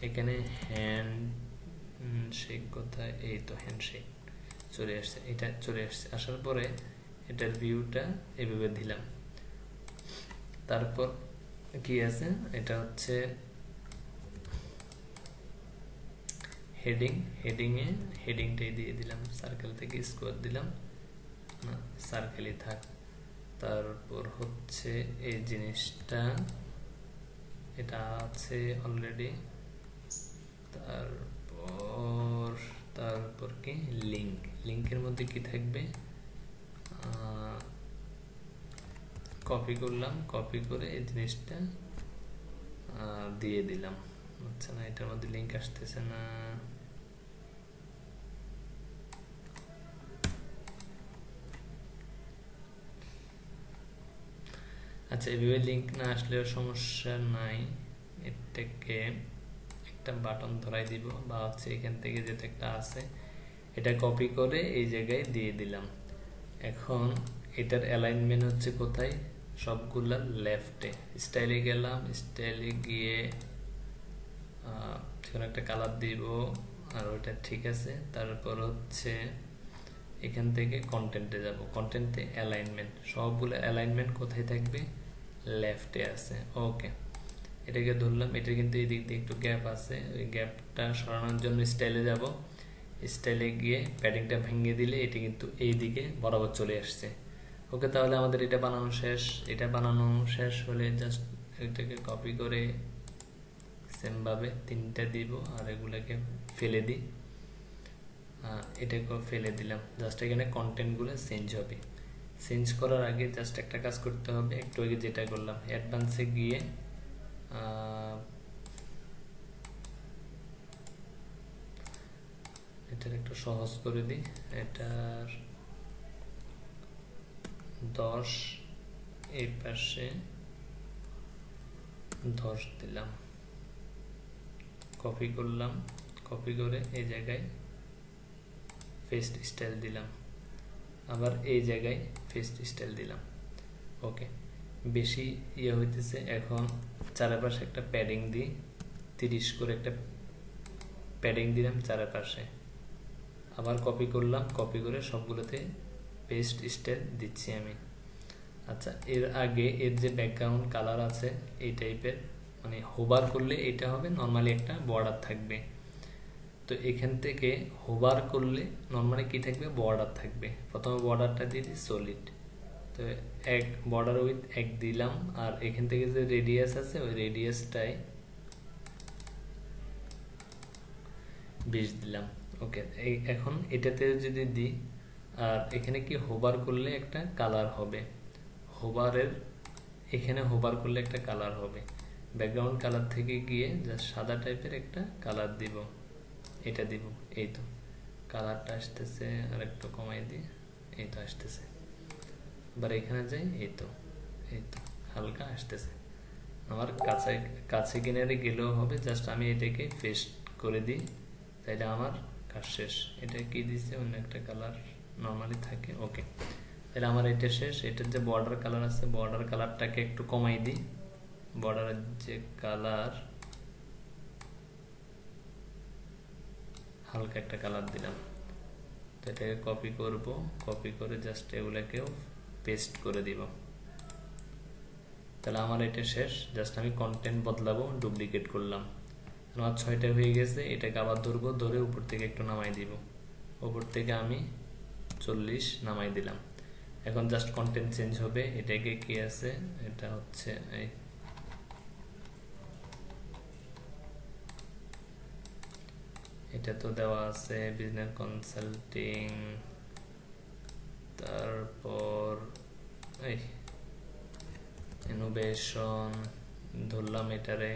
এখানে হ্যান্ডশেক কোথায়, এই তো হ্যান্ডশেক চলে আসছে, এটা চলে আসছে। আসার পরে এটার ভিউটা এভাবে দিলাম। তারপর কি আছে, এটা হচ্ছে হেডিংটাই দিয়ে দিলাম, সার্কেল থেকে স্কোয়ার দিলাম না, সার্কেলই থাক। তারপর হচ্ছে এই জিনিসটা, এটা আছে অলরেডি। তারপর কি লিঙ্কের মধ্যে কি থাকবে, কপি করলাম, কপি করে এই জিনিসটা দিয়ে দিলাম। আচ্ছা না, এটার মধ্যে লিঙ্ক আসতেছে না। আচ্ছা, এভাবে লিঙ্ক না আসলেও সমস্যা নাই, এটাকে একটা বাটন ধরাই দিব, বা হচ্ছে এখান থেকে যেটা একটা আছে এটা কপি করে এই জায়গায় দিয়ে দিলাম। এখন এটার অ্যালাইনমেন্ট হচ্ছে কোথায়, সবগুলা লেফটে। স্টাইলে গেলাম, স্টাইলে গিয়ে কোনো একটা কালার দিব, আর ওটা ঠিক আছে। তারপর হচ্ছে এখান থেকে কন্টেন্টে যাব, কন্টেন্টে অ্যালাইনমেন্ট, সবগুলো অ্যালাইনমেন্ট কোথায় থাকবে, লেফটে আছে। ওকে, এটাকে ধরলাম, এটা কিন্তু এই দিক দিয়ে একটু গ্যাপ আছে, ওই গ্যাপটা সরানোর জন্য স্টাইলে যাব, স্টাইলে গিয়ে প্যাডিংটা ভেঙে দিলে এটা কিন্তু এই দিকে বরাবর চলে আসছে। ওকে, তাহলে আমাদের এটা বানানো শেষ। এটা বানানো শেষ হলে জাস্ট এটাকে কপি করে সেম ভাবে 3টা দিব, আর এগুলাকে ফেলে দিই। এটাকে ফেলে দিলাম, জাস্ট এখানে কন্টেন্টগুলো চেঞ্জ হবে। চেঞ্জ করার আগে জাস্ট একটা কাজ করতে হবে, একটু আগে যেটা করলাম, অ্যাডভান্সে গিয়ে এটার একটু সহজ করে দিই, এটার 10 এই পাশে 10 দিলাম, কপি করলাম, কপি করে এই জায়গায় পেস্ট স্টাইল দিলাম, আবার এই জায়গায় পেস্ট স্টাইল দিলাম। ওকে, বেশি ইয়ে হইতেছে। এখন চারপাশে একটা প্যাডিং দিই, 30 করে একটা প্যাডিং দিলাম চারপাশে, আবার কপি করলাম, কপি করে সবগুলোতে পেস্ট স্টাইল দিচ্ছি আমি। আচ্ছা, এর আগে এর যে ব্যাকগ্রাউন্ড কালার আছে এই টাইপের, মানে হোভার করলে এটা হবে, নর্মালি একটা বর্ডার থাকবে। তো এখান থেকে হোভার করলে নর্মালি কি থাকবে, বর্ডার থাকবে। প্রথমে বর্ডারটা দিয়ে দিই সলিড, তো এক বর্ডার উইথ 1 দিলাম, আর এখান থেকে যে রেডিয়াস আছে ওই রেডিয়াসটাই 20 দিলাম। ওকে, এখন এটাতে যদি দিই, আর এখানে কি হোভার করলে একটা কালার হবে, হোভারের এখানে হোভার করলে একটা কালার হবে, ব্যাকগ্রাউন্ড কালার থেকে গিয়ে জাস্ট সাদা টাইপের একটা কালার দিব, এটা দিব। এই তো কালারটা আসতেছে, আর একটু কমাই দিই, এই তো আসতেছে। এবার এখানে যাই, এই তো হালকা আসতেছে। আমার কাছে কিনারে গেলেও হবে, জাস্ট আমি এটাকে পেস্ট করে দিই, তাইলে আমার কাজ শেষ। এটা কি দিচ্ছে, অন্য একটা কালার নর্মালি থাকে। ওকে, তাহলে আমার এটা শেষ। এটার যে বর্ডার কালার আছে, বর্ডার কালারটাকে একটু কমাই দিই, বর্ডারের যে কালার হালকা একটা কালার দিলাম। তো এটাকে কপি করব, কপি করে জাস্ট এগুলাকেও পেস্ট করে দিব। তাহলে আমার এটা শেষ, জাস্ট আমি কন্টেন্ট বদলাবো, ডুপ্লিকেট করলাম। আমার 6টা হয়ে গেছে। এটাকে আবার ধরবো, ধরে উপর থেকে একটু নামাই দিব, উপর থেকে আমি 40 নামাই দিলাম। এখন জাস্ট কন্টেন্ট চেঞ্জ হবে। এটাকে কি আছে, এটা হচ্ছে এটা তো দেওয়া আছে বিজনেস কনসাল্টিং, তারপর এই ইনোভেশন ধরলাম, এটারে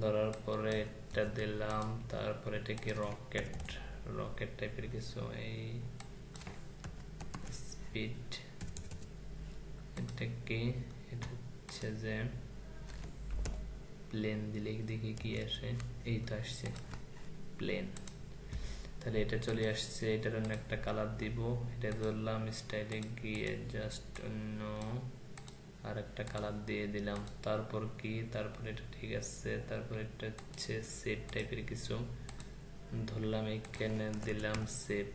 ধরার পরে এটা দিলাম, তারপরে এটা কি রকেট টাইপের কিছু, এই বিট, এটা কি, এটা হচ্ছে যে প্লেন দিলে দেখি কি আসে, এই তো আসছে প্লেন। তাহলে এটা চলে আসছে, এটার অন্য একটা কালার দিব, এটা ধরলাম, স্টাইলে গিয়ে জাস্ট অন্য আর একটা কালার দিয়ে দিলাম। তারপর কি, তারপর এটা ঠিক আছে, তারপর এটা হচ্ছে সেপ টাইপের কিছু ধরলাম, এখানে দিলাম সেপ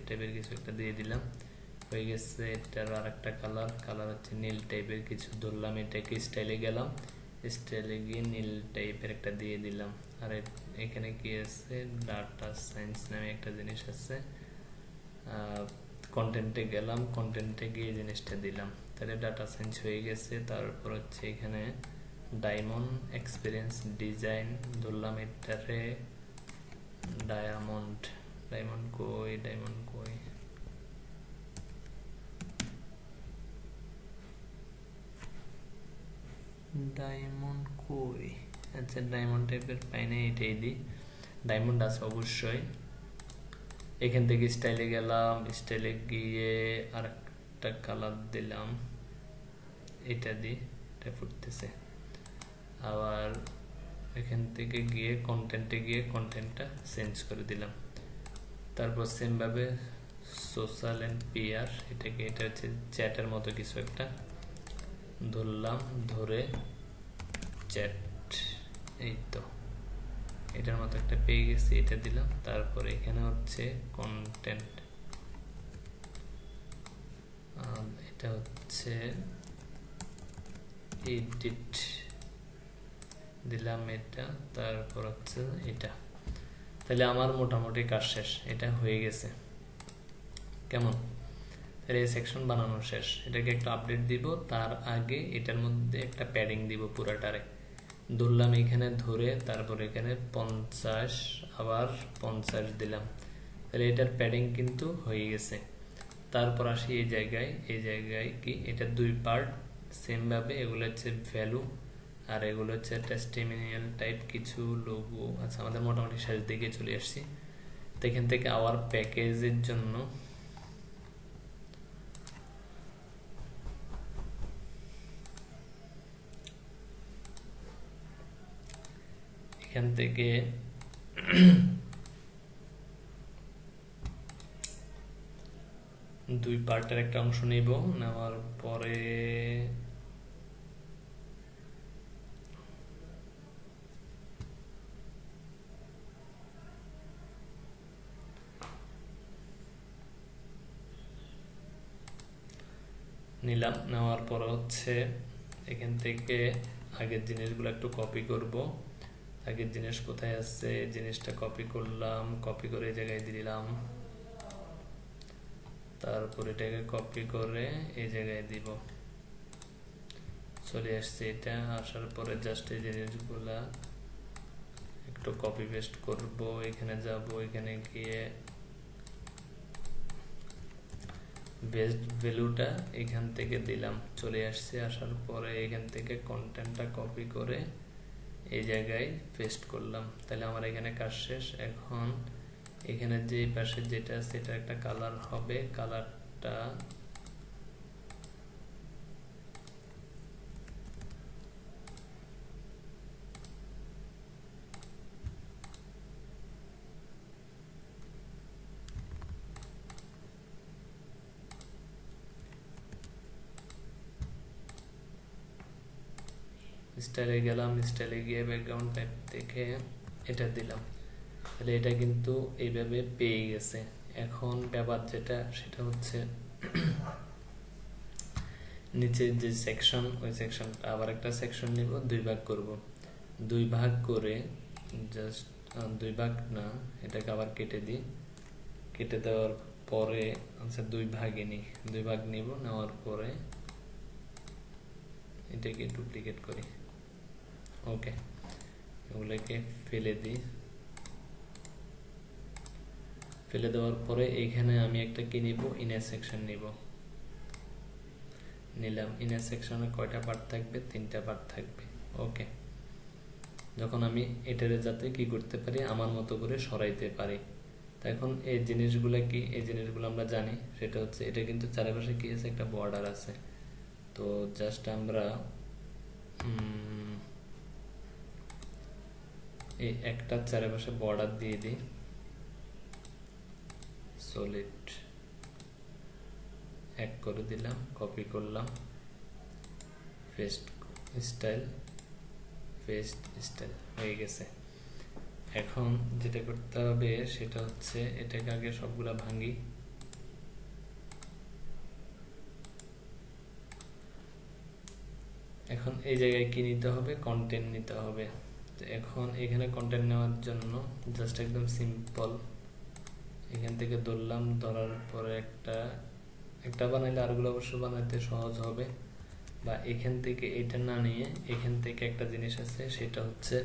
টাইপের কিছু একটা দিয়ে দিলাম, হয়ে গেছে। এটার আর একটা কালার হচ্ছে নীল টাইপের কিছু ধরলাম, এটাকে স্টাইলে গেলাম, স্টাইলে গিয়ে নীল টাইপের একটা দিয়ে দিলাম। আর এখানে কি আছে, ডাটা সায়েন্স নামে একটা জিনিস আছে, কন্টেন্টে গেলাম, কন্টেন্টে গিয়ে জিনিসটা দিলাম, তাহলে ডাটা সায়েন্স হয়ে গেছে। তারপর হচ্ছে এখানে ডায়মন্ড এক্সপিরিয়েন্স ডিজাইন ধরলাম, এটারে ডায়মন্ড কই, ডায়মন্ড কই, আচ্ছা ডায়মন্ড টাইপের পাইনি, এটাই দিই, ডায়মন্ড আছে অবশ্যই। এখান থেকে স্টাইলে গেলাম, স্টাইলে গিয়ে আর একটা কালার দিলাম, এটা দিই, এটা ফুটতেছে। আবার এখান থেকে গিয়ে কন্টেন্টে গিয়ে কন্টেন্টটা চেঞ্জ করে দিলাম। তারপর সেম ভাবে সোশ্যাল এন্ড পিআর, এটাকে, এটা হচ্ছে চ্যাটের মতো কিছু একটা ধরলাম, ধরে চ্যাট, এই তো এটার মতো একটা পেয়ে গেছি, এটা দিলাম। তারপর এখানে হচ্ছে কন্টেন্ট, এটা হচ্ছে এডিট দিলাম এটা, তারপর হচ্ছে এটা। তাহলে আমার মোটামুটি কাজ শেষ, এটা হয়ে গেছে। কেমন, তাহলে এই সেকশন বানানো শেষ। এটাকে একটা আপডেট দিব, তার আগে এটার মধ্যে একটা প্যাডিং দিব পুরাটারে, ধরলাম এখানে ধরে, তারপর এখানে 50 আবার 50 দিলাম, তাহলে এটার প্যাডিং কিন্তু হয়ে গেছে। তারপর আসি এই জায়গায় কি, এটা দুই পার্ট সেম ভাবে, এগুলো হচ্ছে ভ্যালু আর এগুলো হচ্ছে টেস্টিমোনিয়াল টাইপ কিছু লোগো। আচ্ছা, আমাদের মোটামুটি শেষ দিকে চলে আসছি। তো এখান থেকে আওয়ার প্যাকেজের জন্য এখান থেকে দুই পার্টের একটা অংশ নিব, নেওয়ার পরে নিলাম, নেওয়ার পর হচ্ছে এখান থেকে আগের জিনিসগুলো একটু কপি করব। আগের জিনিস কোথায় আছে, জিনিসটা কপি করলাম, কপি করে এই জায়গায় দিলাম, তারপর এটাকে কপি করে এই জায়গায় দিব, চলে আসছে। এটা আসার পরে জাস্ট এই জিনিসগুলা একটু কপি পেস্ট করব, এখানে যাব, এখানে গিয়ে বেস্ট ভ্যালুটা এখান থেকে দিলাম, চলে আসছে। আসার পরে এখান থেকে কন্টেন্টটা কপি করে এই জায়গায় পেস্ট করলাম, তাহলে আমার এখানে কাজ শেষ। এখন এখানে যে পাশে যেটা আছে এটা একটা কালার হবে, কালারটা স্টাইলে গেলাম, স্টাইলে গিয়ে ব্যাকগ্রাউন্ড টাইপ থেকে এটা দিলাম, তাহলে এটা কিন্তু এইভাবে পেয়ে গেছে। এখন ব্যাপার যেটা, সেটা হচ্ছে নিচের যে সেকশন, ওই সেকশনটা আবার একটা সেকশন নিব, দুই ভাগ করব, দুই ভাগ করে জাস্ট দুই ভাগ না, এটাকে আবার কেটে দিই, কেটে দেওয়ার পরে আচ্ছা দুই ভাগে নিই, দুই ভাগ নিব, নেওয়ার পরে এটাকে ডুপ্লিকেট করি, ওকে, এগুলোকে ফেলে দিই। ফেলে দেওয়ার পরে এখানে আমি একটা কি নিব, ইনার সেকশন নিব, নিলাম। ইনার সেকশনে কয়টা পার্ট থাকবে, 3টা পার্ট থাকবে, ওকে। যখন আমি এটারে যাতে কি করতে পারি, আমার মতো করে সরাইতে পারি, তো এখন এই জিনিসগুলো কি, এই জিনিসগুলো আমরা জানি, সেটা হচ্ছে এটা কিন্তু চারপাশে কি আছে, একটা বর্ডার আছে। তো জাস্ট আমরা এই একটা চারপাশে বর্ডার দিয়ে দিই, সলিড এক করে দিলাম, কপি করলাম, পেস্ট স্টাইল, পেস্ট স্টাইল হয়ে গেছে। এখন যেটা করতে হবে সেটা হচ্ছে এটাকে আগে সবগুলা ভাঙি, এখন এই জায়গায় কি নিতে হবে, কন্টেন্ট নিতে হবে। তো এখন এখানে কন্টেন্ট নেওয়ার জন্য জাস্ট একদম সিম্পল এখান থেকে ধরলাম, ধরার পরে একটা বানাইলে আরগুলো অবশ্য বানাইতে সহজ হবে। বা এখান থেকে এটা না নিয়ে এখান থেকে একটা জিনিস আছে, সেটা হচ্ছে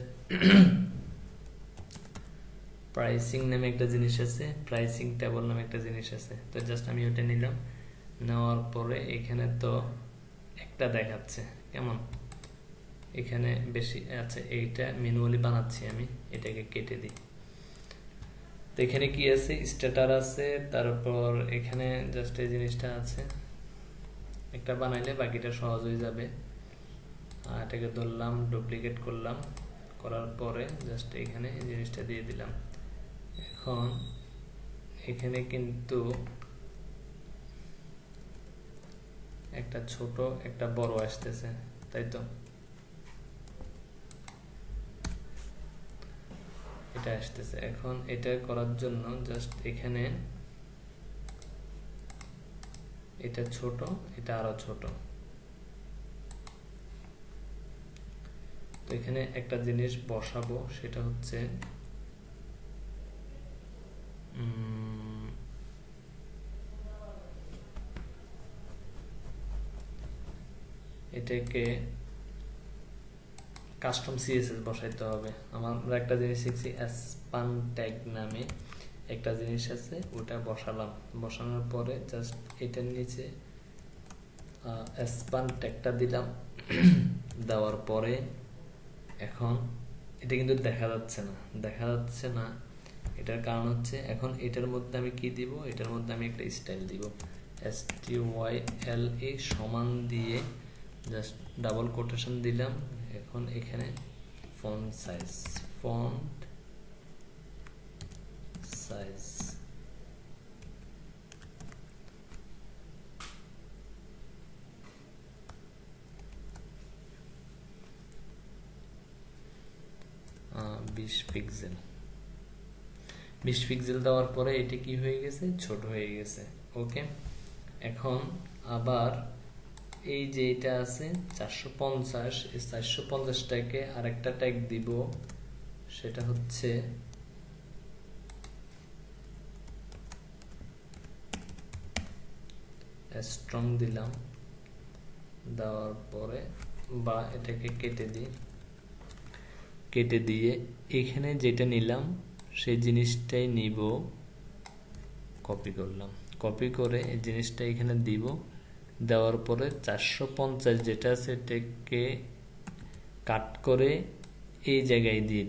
প্রাইসিং নামে একটা জিনিস আছে, প্রাইসিং টেবল নামে একটা জিনিস আছে। তো জাস্ট আমি ওটা নিলাম, নেওয়ার পরে এখানে তো একটা দেখাচ্ছে কেমন, এখানে বেশি আছে, এইটা ম্যানুয়ালি বানাচ্ছি আমি, এটাকে কেটে দিই। তো এখানে কি আছে, স্ট্যাটার আছে, তারপর এখানে জাস্ট এই জিনিসটা আছে, একটা বানাইলে বাকিটা সহজ হয়ে যাবে। এটাকে ধরলাম, ডুপ্লিকেট করলাম, করার পরে জাস্ট এখানে এই জিনিসটা দিয়ে দিলাম। এখন এখানে কিন্তু একটা ছোট একটা বড় আসতেছে, তাই তো এটা আসতেছে। এখন এটা করার জন্য জাস্ট এখানে এটা ছোট, এটা আরো ছোট। তো এখানে একটা জিনিস বসাবো, সেটা হচ্ছে এটাকে কাস্টম সিএসএস বসাইতে হবে। আমরা একটা জিনিস শিখছি, স্পান ট্যাগ নামে একটা জিনিস আছে, ওটা বসালাম। বসানোর পরে জাস্ট এটার নিচে স্পান ট্যাগটা দিলাম। দেওয়ার পরে এখন এটা কিন্তু দেখা যাচ্ছে না, এটার কারণ হচ্ছে এখন এটার মধ্যে আমি কি দিব, এটার মধ্যে আমি একটা স্টাইল দিব, STYLA সমান দিয়ে জাস্ট ডাবল কোটেশন দিলাম। এখন এখানে ফন্ট সাইজ বিশ পিক্সেল দেওয়ার পরে এটা কি হয়ে গেছে, ছোট হয়ে গেছে। ওকে, এখন আবার এই যে এটা আছে 450, এই 450টাকে আরেকটা ট্যাগ দিব, সেটা হচ্ছে স্ট্রং দিলাম। দেওয়ার পরে বা এটাকে কেটে দিয়ে এখানে যেটা নিলাম সেই জিনিসটাই নিব, কপি করলাম, কপি করে এই জিনিসটা এখানে দিব। দেওয়ার পরে 450 যেটা আছে এটাকে কাট করে এই জায়গায় দিয়ে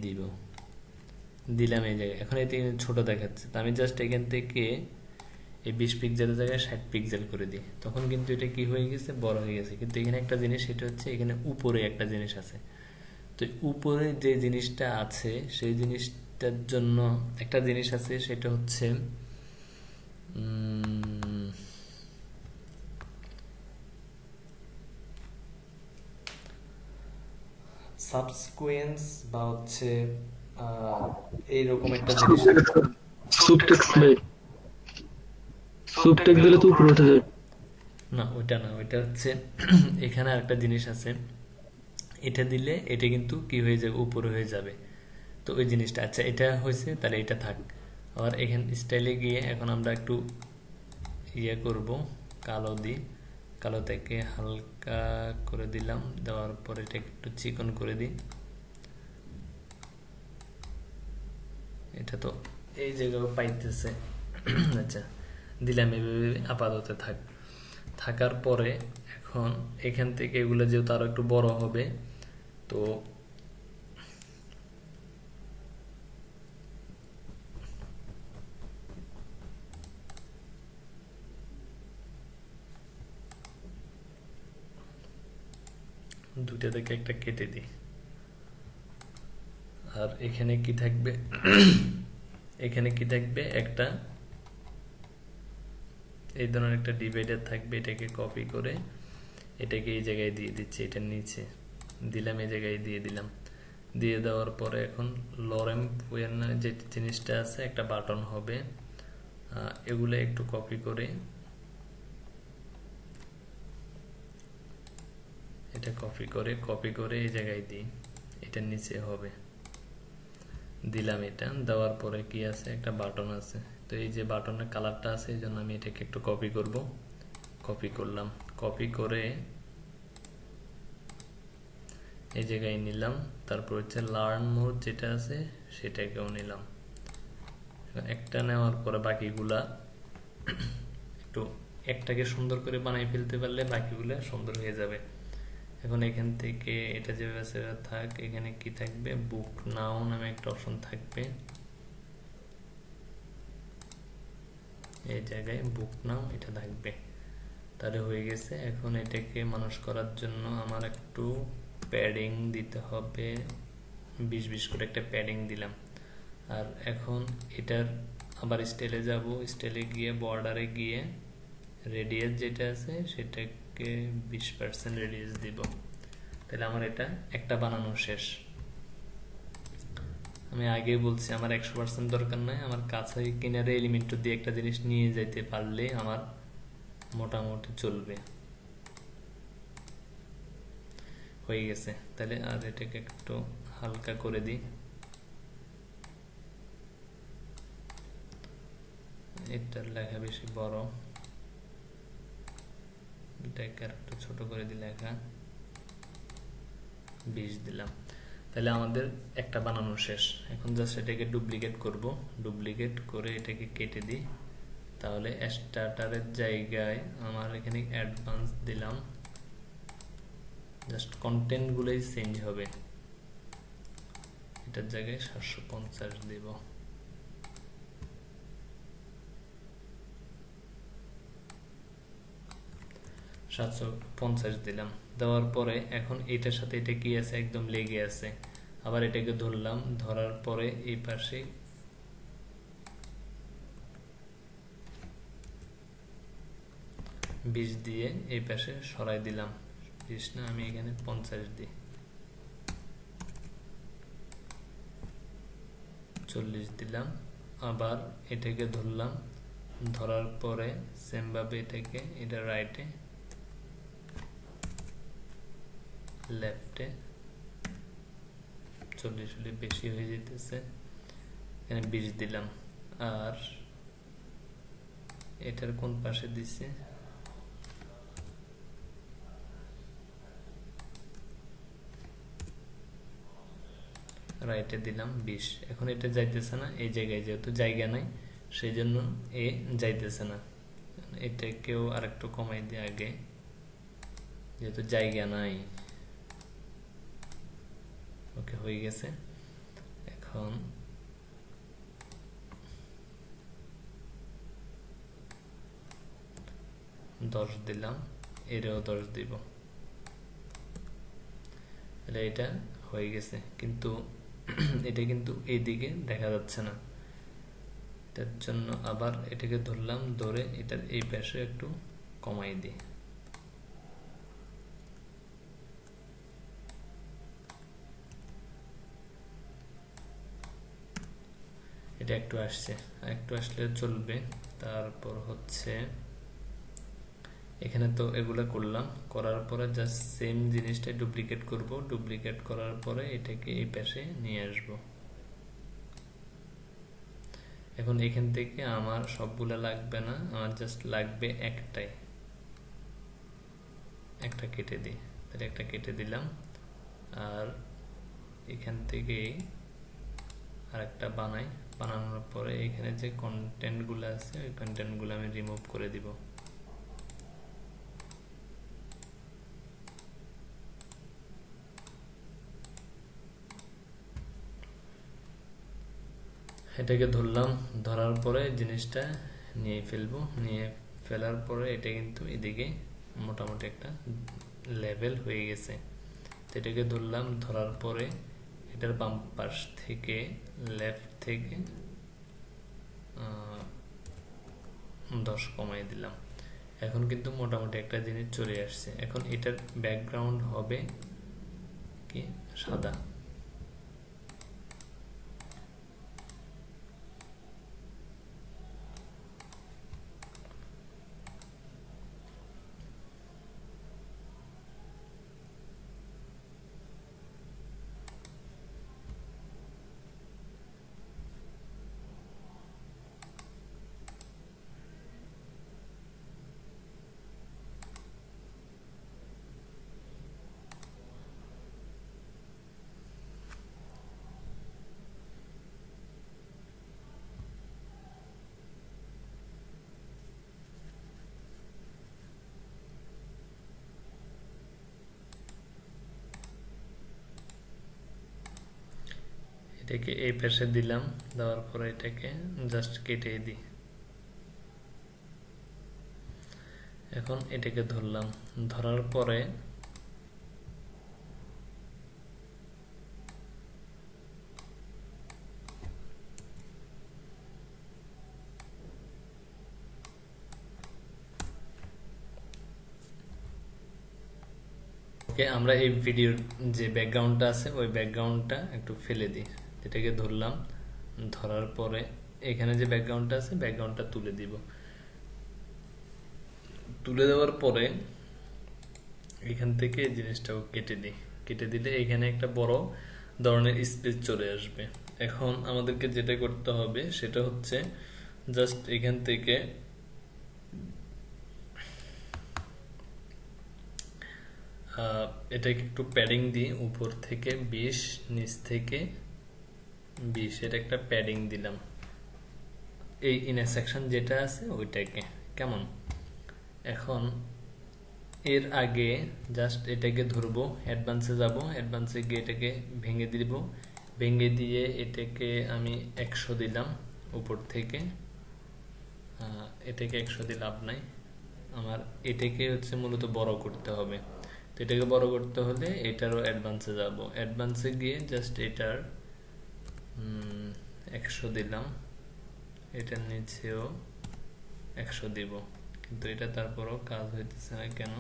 দিলাম এই জায়গায়। এখন এতে ছোট দেখাচ্ছে, তো আমি জাস্ট এখান থেকে এই 20 পিক্সেলের জায়গায় 60 পিক্সেল করে দিই, তখন কিন্তু এটা কি হয়ে গেছে, বড় হয়ে গেছে। কিন্তু এখানে একটা জিনিস, সেটা হচ্ছে এখানে উপরে একটা জিনিস আছে। তো উপরে যে জিনিসটা আছে সেই জিনিসটার জন্য একটা জিনিস আছে, সেটা হচ্ছে সাবস্কুয়েন্স বা হচ্ছে এইরকম একটা জিনিস। সুবটেক্সট দিলে তো উপরে উঠে যাবে। না ওইটা না, ওইটা হচ্ছে এখানে একটা জিনিস আছে, এটা দিলে এটা কিন্তু কি হয়ে যাবে, উপরে হয়ে যাবে। তো ওই জিনিসটা, আচ্ছা এটা হয়েছে, তাহলে এটা থাক। আবার এখানে স্টাইলে গিয়ে এখন আমরা একটু করব, কালো দিই, কালো থেকে হালকা করে দিলাম। দেওয়ার পরে এটা একটু চিকন করে দিই। এটা তো এই জায়গায় পাইতেছে। আচ্ছা দিলাম, এভাবে আপাতত থাকার পরে এখন এখান থেকে এগুলো যেহেতু আরো একটু বড় হবে, তো দুইটা থেকে একটা কেটে দিই। আর এখানে কি থাকবে, এখানে কি থাকবে, একটা এই ধরনের একটা ডিভাইডার থাকবে। এটাকে কপি করে এটাকে এই জায়গায় দিয়ে দিচ্ছি, এটার নিচে দিলাম, এই জায়গায় দিয়ে দিলাম। দিয়ে দেওয়ার পরে এখন লরেম যে জিনিসটা আছে একটা বাটন হবে। এগুলো একটু কপি করে এটা কপি করে এই জায়গায় দিই, এটার নিচে হবে। দিলাম, এটা দেওয়ার পরে কি আছে, একটা বাটন আছে। তো এই যে বাটনের কালারটা আছে, এই জন্য আমি এটাকে একটু কপি করব। কপি করলাম, কপি করে এই জায়গায় নিলাম। তারপর হচ্ছে লার্ন মোড যেটা আছে সেটাকেও নিলাম। একটা নেওয়ার পরে বাকিগুলা একটু একটাকে সুন্দর করে বানাই ফেলতে পারলে বাকিগুলা সুন্দর হয়ে যাবে। এখন এখান থেকে এটা যেভাবে থাক, এখানে কি থাকবে, বুক নাও নামে একটা অপশন থাকবে। এই জায়গায় বুক নাও এটা থাকবে, তাহলে হয়ে গেছে। এখন এটাকে মানুষ করার জন্য আমার একটু প্যাডিং দিতে হবে, 20-20 করে একটা প্যাডিং দিলাম। আর এখন এটার আবার স্টাইলে যাব, স্টাইলে গিয়ে বর্ডারে গিয়ে রেডিয়াস যেটা আছে সেটাকে 20% রেডিয়াস দিব। তাহলে আমার এটা একটা বানানো শেষ। আমি আগে বলছি আমার 100% দরকার নাই, আমার কাছে কিনারে এলিমেন্ট দিয়ে একটা জিনিস নিয়ে যাইতে পারলে আমার মোটামুটি চলবে। হয়ে গেছে, তাহলে আর এটাকে একটু হালকা করে দিই। এটার লেখা বেশি বড়, এটাকে আর একটু ছোট করে দিই, লেখা 20 দিলাম। তাহলে আমাদের একটা বানানো শেষ। এখন জাস্ট এটাকে ডুপ্লিকেট করব, ডুপ্লিকেট করে এটাকে কেটে দিই। তাহলে স্টার্টারের জায়গায় আমার এখানে অ্যাডভান্স দিলাম, জাস্ট কন্টেন্ট গুলোই চেঞ্জ হবে। এটার জায়গায় 750 দিব। দিলাম। দেওয়ার পরে এখন এটার সাথে এটা কি আছে, একদম লেগে আছে। আবার এটাকে ধরলাম, ধরার পরে এই পাশে বিশ দিয়ে এই পাশে সরাই দিলাম। 20 না, আমি এখানে 50 দিই, 40 দিলাম। আবার এটাকে ধরলাম, ধরার পরে সেম ভাবে এটাকে এটা রাইটে লেফটে 40 হলে বেশি হয়ে যেতেছে, এখানে 20 দিলাম। আর এটার কোন পাশে দিছে, রাইটে দিলাম 20। এখন এটা যাইতেছে না, এই জায়গায় যেহেতু জায়গা নাই সেই জন্য এ যাইতেছে না। এটাকেও আর একটু কমাই দিয়ে আগে, যেহেতু জায়গা নাই। ওকে, হয়ে গেছে। এখন দশ দিলাম, এরও 10 দিব। তাহলে এটা হয়ে গেছে, কিন্তু এটা কিন্তু এইদিকে দেখা যাচ্ছে না। এটার জন্য আবার এটাকে ধরলাম, ধরে এটার এই পাশে একটু কমাই দিই। এটা একটু আসছে, একটু আসলে চলবে। তারপর হচ্ছে এখানে তো এগুলা করলাম, করার পরে জাস্ট সেম জিনিসটা ডুপ্লিকেট করব। ডুপ্লিকেট করার পরে এটাকে এই পাশে নিয়ে আসব। এখন এখান থেকে আমার সবগুলা লাগবে না, আমার জাস্ট লাগবে একটাই, একটা কেটে দিই। তাহলে একটা কেটে দিলাম। আর এখান থেকে আর একটা বানাই, বানানোর পরে এখানে যে কন্টেন্ট গুলো আছে ওই কন্টেন্ট গুলো আমি রিমুভ করে দিব। এটাকে ধরলাম, ধরার পরে জিনিসটা নিয়ে ফেলবো। নিয়ে ফেলার পরে এটা কিন্তু এদিকে মোটামুটি একটা লেভেল হয়ে গেছে। তো এটাকে ধরলাম, ধরার পরে এটার বাম পাশ থেকে লেফট থেকে 10 কমাই দিলাম। এখন কিন্তু মোটামুটি একটা জিনিস চলে আসছে। এখন এটার ব্যাকগ্রাউন্ড হবে কি সাদা। এটাকে এই পাশে দিলাম, দেওয়ার পরে এটাকে জাস্ট কেটে দিই। এখন এটাকে ধরলাম, ধরার পরে আমরা এই ভিডিওর যে ব্যাকগ্রাউন্ডটা আছে ওই ব্যাকগ্রাউন্ডটা একটু ফেলে দিই। এটাকে ধরলাম, ধরার পরে এখানে যে ব্যাকগ্রাউন্ডটা আছে ব্যাকগ্রাউন্ডটা তুলে দিব। তুলে দেওয়ার পরে এখান থেকে এই জিনিসটাও কেটে দিই। কেটে দিলে এখানে একটা বড় ধরনের স্পেস চলে আসবে। এখন আমাদেরকে যেটা করতে হবে সেটা হচ্ছে জাস্ট এখান থেকে এটাকে একটু প্যাডিং দিই, উপর থেকে 20, নিচ থেকে 20, এটা একটা প্যাডিং দিলাম এই ইন্টারসেকশন যেটা আছে ওইটাকে। কেমন? এখন এর আগে জাস্ট এটাকে ধরবো, অ্যাডভান্সে যাব, অ্যাডভান্সে গিয়ে এটাকে ভেঙে দিব। ভেঙে দিয়ে এটাকে আমি 100 দিলাম উপর থেকে। এটাকে 100 দিয়ে লাভ নাই, আমার এটাকে হচ্ছে মূলত বড় করতে হবে। তো এটাকে বড় করতে হলে এটারও অ্যাডভান্সে যাব, অ্যাডভান্সে গিয়ে জাস্ট এটার 100 দিলাম, এটার নিচেও 100 দিব। কিন্তু এটা তারপরও কাজ হইতেছে না কেন?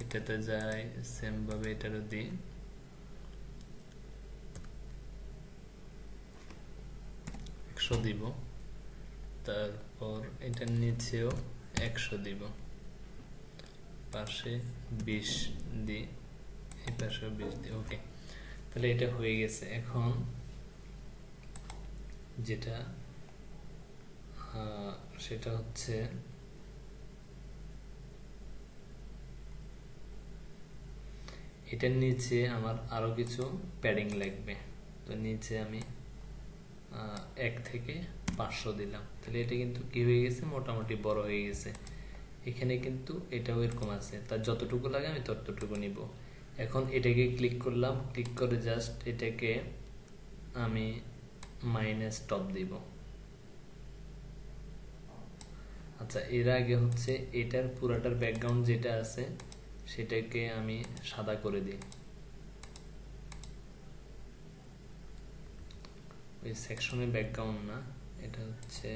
এটাতে যাই, সেম ভাবে এটারও দিই, 100 দিব। তারপর এটার নিচেও 100 দিব, পাশে 20 দিই, এই পাশেও 20 দিই। ওকে, তাহলে এটা হয়ে গেছে। এখন যেটা সেটা হচ্ছে এটার নিচে আমার আরো কিছু প্যাডিং লাগবে। তো নিচে আমি 1 থেকে 500 দিলাম। তাহলে এটা কিন্তু কি হয়ে গেছে, মোটামুটি বড় হয়ে গেছে। এখানে কিন্তু এটাও এরকম আছে, তার যতটুকু লাগে আমি ততটুকু নিব। এখন এটাকে ক্লিক করলাম, ক্লিক করে জাস্ট এটাকে আমি মাইনাস টপ দিব। আচ্ছা, এর আগে হচ্ছে এটার পুরাটার ব্যাকগ্রাউন্ড যেটা আছে সেটাকে আমি সাদা করে দিই। ওই সেকশনের ব্যাকগ্রাউন্ড না, এটা হচ্ছে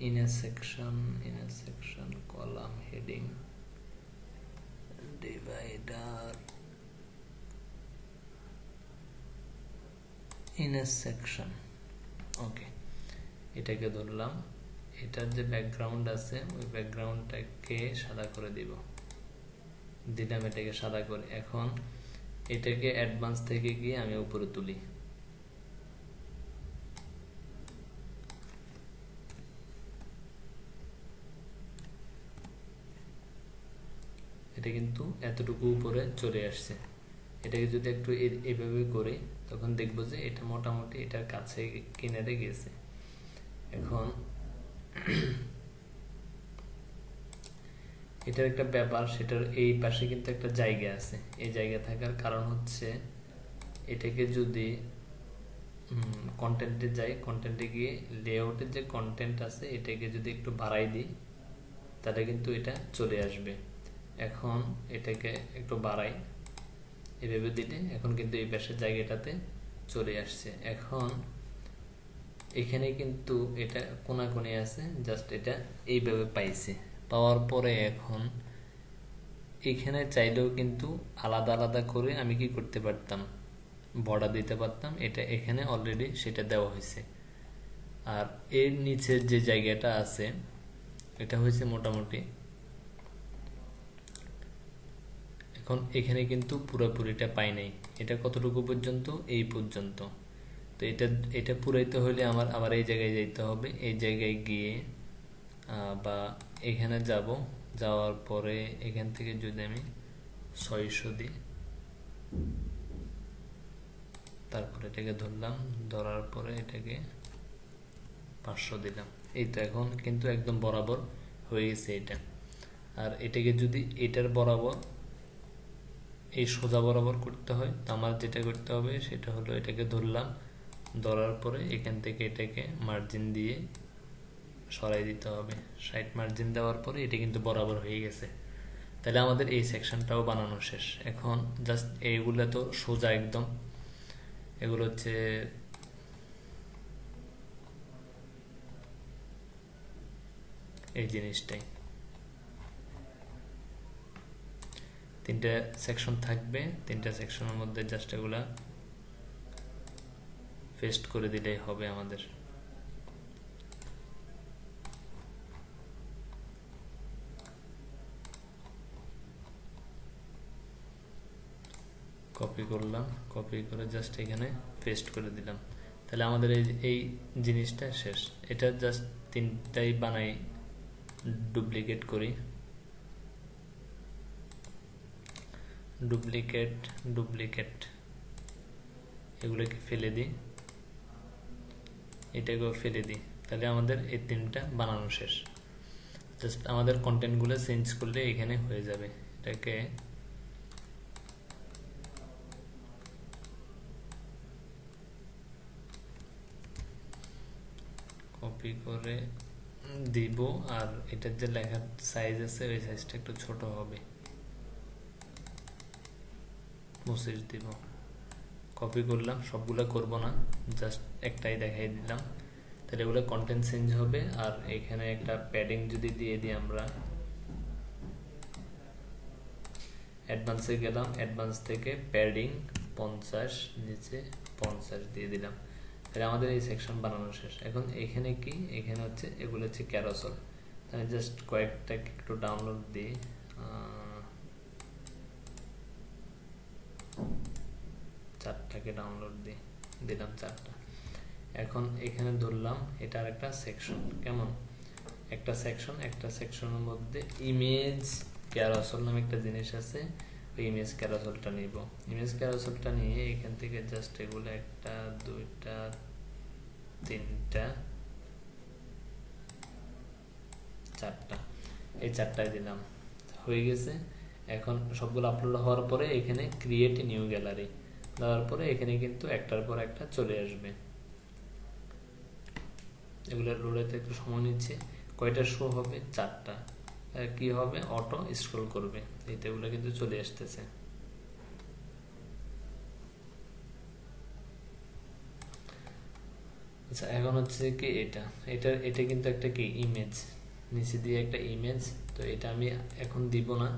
inner section column heading divider inner section. Okay, এটাকে ধরলাম, এটার যে ব্যাকগ্রাউন্ড আছে ওই ব্যাকগ্রাউন্ডটাকে সাদা করে দিব, দিলাম এটাকে সাদা করে। এখন এটাকে অ্যাডভান্স থেকে গিয়ে আমি উপরে তুলি, এটা কিন্তু এতটুকু উপরে চলে আসছে। এটাকে যদি একটু এইভাবে করি তখন দেখবো যে এটা মোটামুটি এটার কাছে কিনারে গেছে। এখন এটার একটা ব্যাপার, সেটার এই পাশে কিন্তু একটা জায়গা আছে। এই জায়গা থাকার কারণ হচ্ছে এটাকে যদি কন্টেন্টে যাই, কন্টেন্টে গিয়ে লেআউটের যে কন্টেন্ট আছে এটাকে যদি একটু বাড়াই দিই তাহলে কিন্তু এটা চলে আসবে। এখন এটাকে একটু বাড়াই, এভাবে দিলে এখন কিন্তু এই পাশের জায়গাটাতে চলে আসছে। এখন এখানে কিন্তু এটা কোনাকুনি আছে, জাস্ট এটা এইভাবে পাইছে। পাওয়ার পরে এখন এখানে চাইলেও কিন্তু আলাদা আলাদা করে আমি কি করতে পারতাম, বর্ডার দিতে পারতাম। এটা এখানে অলরেডি সেটা দেওয়া হয়েছে। আর এর নিচের যে জায়গাটা আছে এটা হয়েছে মোটামুটি, এখন এখানে কিন্তু পুরোপুরিটা পাই নাই। এটা কতটুকু পর্যন্ত, এই পর্যন্ত। তো এটা এটা পুরাইতে হলে আমার আবার এই জায়গায় যাইতে হবে। এই জায়গায় গিয়ে বা এখানে যাব, যাওয়ার পরে এখান থেকে যদি আমি 600 দিই, তারপরে এটাকে ধরলাম, ধরার পরে এটাকে 500 দিলাম। এই তো এখন কিন্তু একদম বরাবর হয়ে গেছে এটা। আর এটাকে যদি এটার বরাবর, এই সোজা বরাবর করতে হয়, তো আমার যেটা করতে হবে সেটা হলো এটাকে ধরলাম, ধরার পরে এখান থেকে এটাকে মার্জিন দিয়ে সরাই দিতে হবে। 60 মার্জিন দেওয়ার পরে এটা কিন্তু বরাবর হয়ে গেছে। তাহলে আমাদের এই সেকশনটাও বানানো শেষ। এখন জাস্ট এইগুলো তো সোজা একদম, এগুলো হচ্ছে এই জিনিসটাই, 3টা সেকশন থাকবে। 3টা সেকশনের মধ্যে জাস্ট এগুলা পেস্ট করে দিলেই হবে আমাদের। কপি করলাম, কপি করে জাস্ট এখানে পেস্ট করে দিলাম। তাহলে আমাদের এই জিনিসটা শেষ। এটা জাস্ট 3টাই বানাই, ডুপ্লিকেট করি, ডুপ্লিকেট ডুপ্লিকেট, এগুলোকে ফেলে দিই, এটাকেও ফেলে দিই। তাহলে আমাদের এই 3টা বানানো শেষ। জাস্ট আমাদের কন্টেন্টগুলো চেঞ্জ করলে এখানে হয়ে যাবে। এটাকে কপি করে দিব, আর এটার যে লেখার সাইজ আছে ওই সাইজটা একটু ছোট হবে, 25 দিব। কপি করলাম, সবগুলো করব না, জাস্ট একটাই দেখাই দিলাম। তাহলে এগুলো কন্টেন্ট চেঞ্জ হবে। আর এখানে একটা প্যাডিং যদি দিয়ে দিই আমরা, অ্যাডভান্সে গেলাম, অ্যাডভান্স থেকে প্যাডিং 50, নিচে 50 দিয়ে দিলাম। তাহলে আমাদের এই সেকশন বানানো শেষ। এখন এখানে কি, এখানে হচ্ছে এগুলো হচ্ছে ক্যারোসেল। তাহলে জাস্ট কয়েকটা একটু ডাউনলোড দিই, 4টাকে ডাউনলোড দিলাম 4টা। এখন এখানে ধরলাম এটা আর একটা সেকশন, কেমন একটা সেকশন, একটা সেকশনের মধ্যে ইমেজ ক্যারোসেল নামে একটা জিনিস আছে, ওই ইমেজ ক্যারোসেলটা নিব। ইমেজ ক্যারোসেলটা নিয়ে এখান থেকে জাস্ট এগুলো 1টা 2টা 3টা 4টা, এই 4টায় দিলাম, হয়ে গেছে। এখন সবগুলো আপলোড হওয়ার পরে এখানে ক্রিয়েট নিউ গ্যালারি দেওয়ার পরে এখানে কিন্তু একটার পর একটা চলে আসবে। এগুলো লোডেতে একটু সময় নিচ্ছে। কয়টা শো হবে, 4টা। কি হবে, অটো স্ক্রল করবে, এইটা এগুলো কিন্তু চলে আসতেছে। আচ্ছা, এখন হচ্ছে কি এটা কিন্তু একটা কি ইমেজ, নিচে দিয়ে একটা ইমেজ। তো এটা আমি এখন দিব না,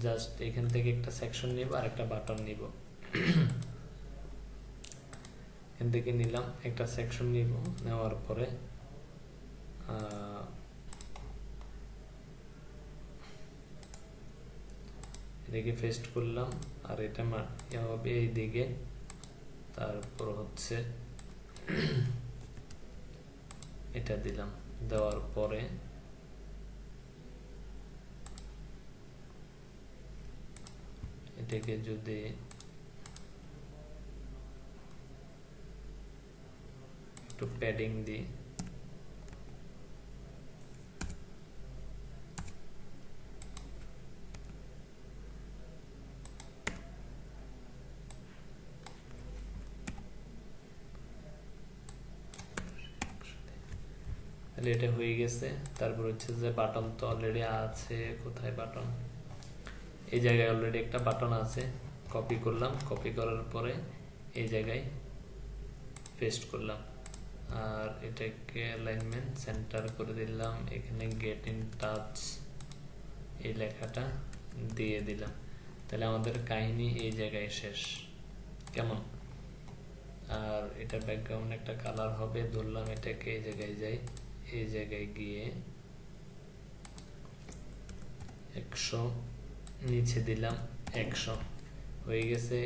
জাস্ট এখান থেকে একটা সেকশন নিব আর একটা বাটন নিব। এখান থেকে নিলাম, একটা সেকশন নিব, নেওয়ার পরে এটাকে পেস্ট করলাম, আর এটা হবে এই দিকে। তারপর হচ্ছে এটা দিলাম, দেওয়ার পরে এটাকে যদি একটু প্যাডিং দিই, তাহলে এটা হয়ে গেছে। তারপর হচ্ছে যে বাটন তো অলরেডি আছে, কোথায় বাটন, এই জায়গায় অলরেডি একটা বাটন আছে, কপি করলাম, কপি করার পরে এই জায়গায় পেস্ট করলাম, আর এটাকে অ্যালাইনমেন্ট সেন্টার করে দিলাম, এখানে গেট ইন টাচ এই লেখাটা দিয়ে দিলাম। তাহলে আমাদের কাহিনী এই জায়গায় শেষ। কেমন? আর এটা ব্যাকগ্রাউন্ড একটা কালার হবে, ধরলাম এটাকে এই জায়গায় যাই, এই জায়গায় গিয়ে 100 নিচে দিলাম, 100 হয়ে গেছে।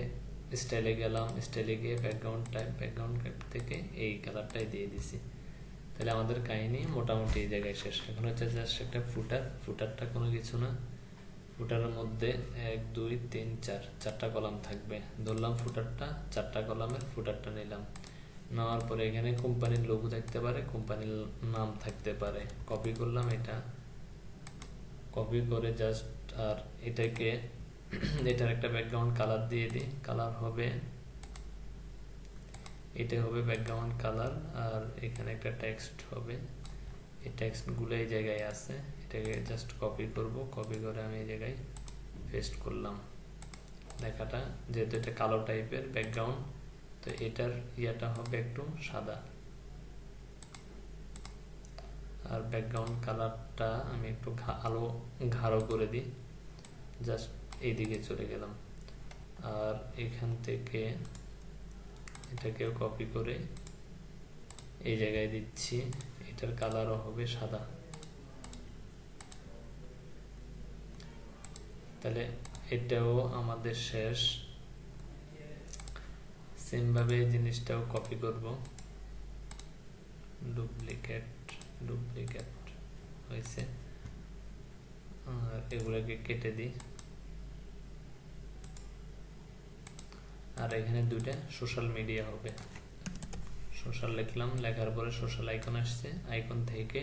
স্টাইলে গেলাম, স্টাইলে গিয়ে ব্যাকগ্রাউন্ড টাইপ থেকে এই কালারটাই দিয়ে দিছি। তাহলে আমাদের কাহিনী মোটামুটি এই জায়গায় শেষ। এখন হচ্ছে জাস্ট একটা ফুটারটা কোনো কিছু না, ফুটারের মধ্যে 1 2 3 4 চারটা কলাম থাকবে। ধরলাম ফুটারটা, 4টা কলামের ফুটারটা নিলাম, নেওয়ার পরে এখানে কোম্পানির লোগো থাকতে পারে, কোম্পানির নাম থাকতে পারে। কপি করলাম, এটা কপি করে জাস্ট, আর এটাকে এটার একটা ব্যাকগ্রাউন্ড কালার দিয়ে দিই। কালার হবে, এটা হবে ব্যাকগ্রাউন্ড কালার, আর এখানে একটা টেক্সট হবে। এই টেক্সটগুলো এই জায়গায় আছে, এটাকে জাস্ট কপি করব, কপি করে আমি এই জায়গায় পেস্ট করলাম লেখাটা। যেহেতু এটা কালো টাইপের ব্যাকগ্রাউন্ড, তো এটার ইয়াটা হবে একটু সাদা, আর ব্যাকগ্রাউন্ড কালারটা আমি একটু আলো গাঢ় করে দিই, জাস্ট এইদিকে চলে গেলাম। আর এখান থেকে এটাকেও কপি করে এই জায়গায় দিচ্ছি, এটার কালারও হবে সাদা। তাহলে এটাও আমাদের শেষ। সেম ভাবে জিনিসটাও কপি করব, ডুপ্লিকেট হয়েছে, আর এগুলোকে কেটে দিই। আর এখানে দুইটা সোশ্যাল মিডিয়া হবে, সোশ্যাল লিখলাম, লেখার পরে সোশ্যাল আইকন আসছে, আইকন থেকে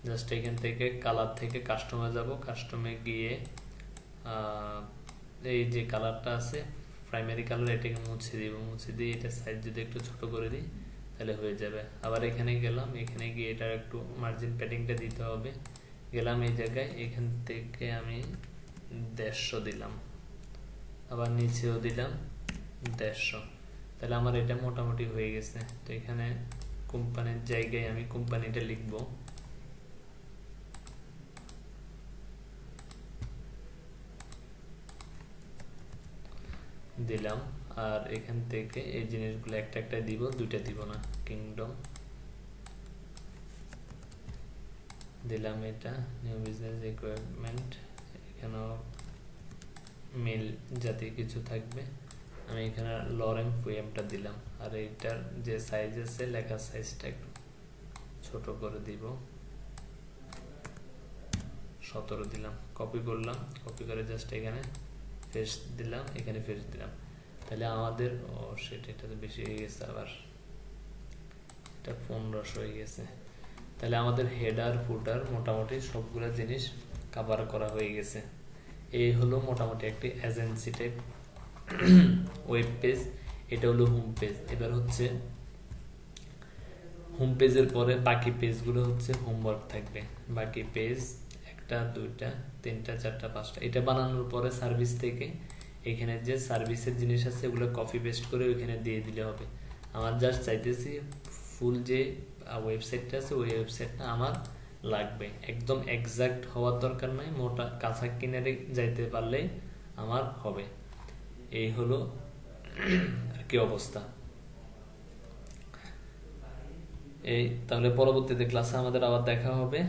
জাস্ট এখান থেকে কালার থেকে কাস্টমে যাব, কাস্টমে গিয়ে এই যে কালারটা আছে প্রাইমারি কালার, এটাকে মুছে দিব, মুছে দিয়ে এটা সাইজ যদি একটু ছোট করে দিই তাহলে হয়ে যাবে। আবার এখানে গেলাম, এখানে গিয়ে এটার একটু মার্জিন প্যাডিংটা দিতে হবে। গেলাম এই জায়গায়, এখান থেকে আমি 150 দিলাম, আবার নিচেও দিলাম 150। তাহলে আমার এটা মোটামুটি হয়ে গেছে। তো এখানে কোম্পানির জায়গায় আমি কোম্পানিটা লিখব, দিলাম। আর এখান থেকে এই জিনিসগুলো একটা একটা দিব, দুইটা দিব না। কিংডম দিলাম, এটা নিউ বিজনেস রিকোয়ারমেন্ট, এখানেও মেল জাতীয় কিছু থাকবে। আমি এখানে লরেম ফুয়েমটা দিলাম, আর এইটার যে সাইজ আছে লেখার সাইজটা একটু ছোট করে দিব, 17 দিলাম। কপি করলাম, কপি করে জাস্ট এখানে পেস্ট দিলাম, এখানে পেস্ট দিলাম। তাহলে আমাদের এটা তো বেশি হয়ে গেছে, আবার এটা 1500 হয়ে গেছে। তাহলে আমাদের হেডার ফুটার মোটামুটি সবগুলো জিনিস কভার করা হয়ে গেছে। এই হলো মোটামুটি একটি এজেন্সি টাইপ ওয়েব পেজ। এটা হলো হোম পেজ। এবার হচ্ছে হোম পেজের পরে বাকি পেজগুলো হচ্ছে হোমওয়ার্ক থাকবে। বাকি পেজ 1টা 2টা 3টা 4টা 5টা, এটা বানানোর পরে সার্ভিস থেকে এখানে যে সার্ভিসের জিনিস আছে ওগুলো কপি পেস্ট করে ওইখানে দিয়ে দিলে হবে। আমার জাস্ট চাইতেছি ফুল যে ওয়েবসাইটটা আছে ওই ওয়েবসাইটটা আমার লাগবে, একদম এক্সাক্ট হওয়ার দরকার নাই, মোটা কাঁচা কিনারে যাইতে পারলেই আমার হবে। এই হলো আর কি অবস্থা। এই তাহলে পরবর্তীতে ক্লাসে আমাদের আবার দেখা হবে।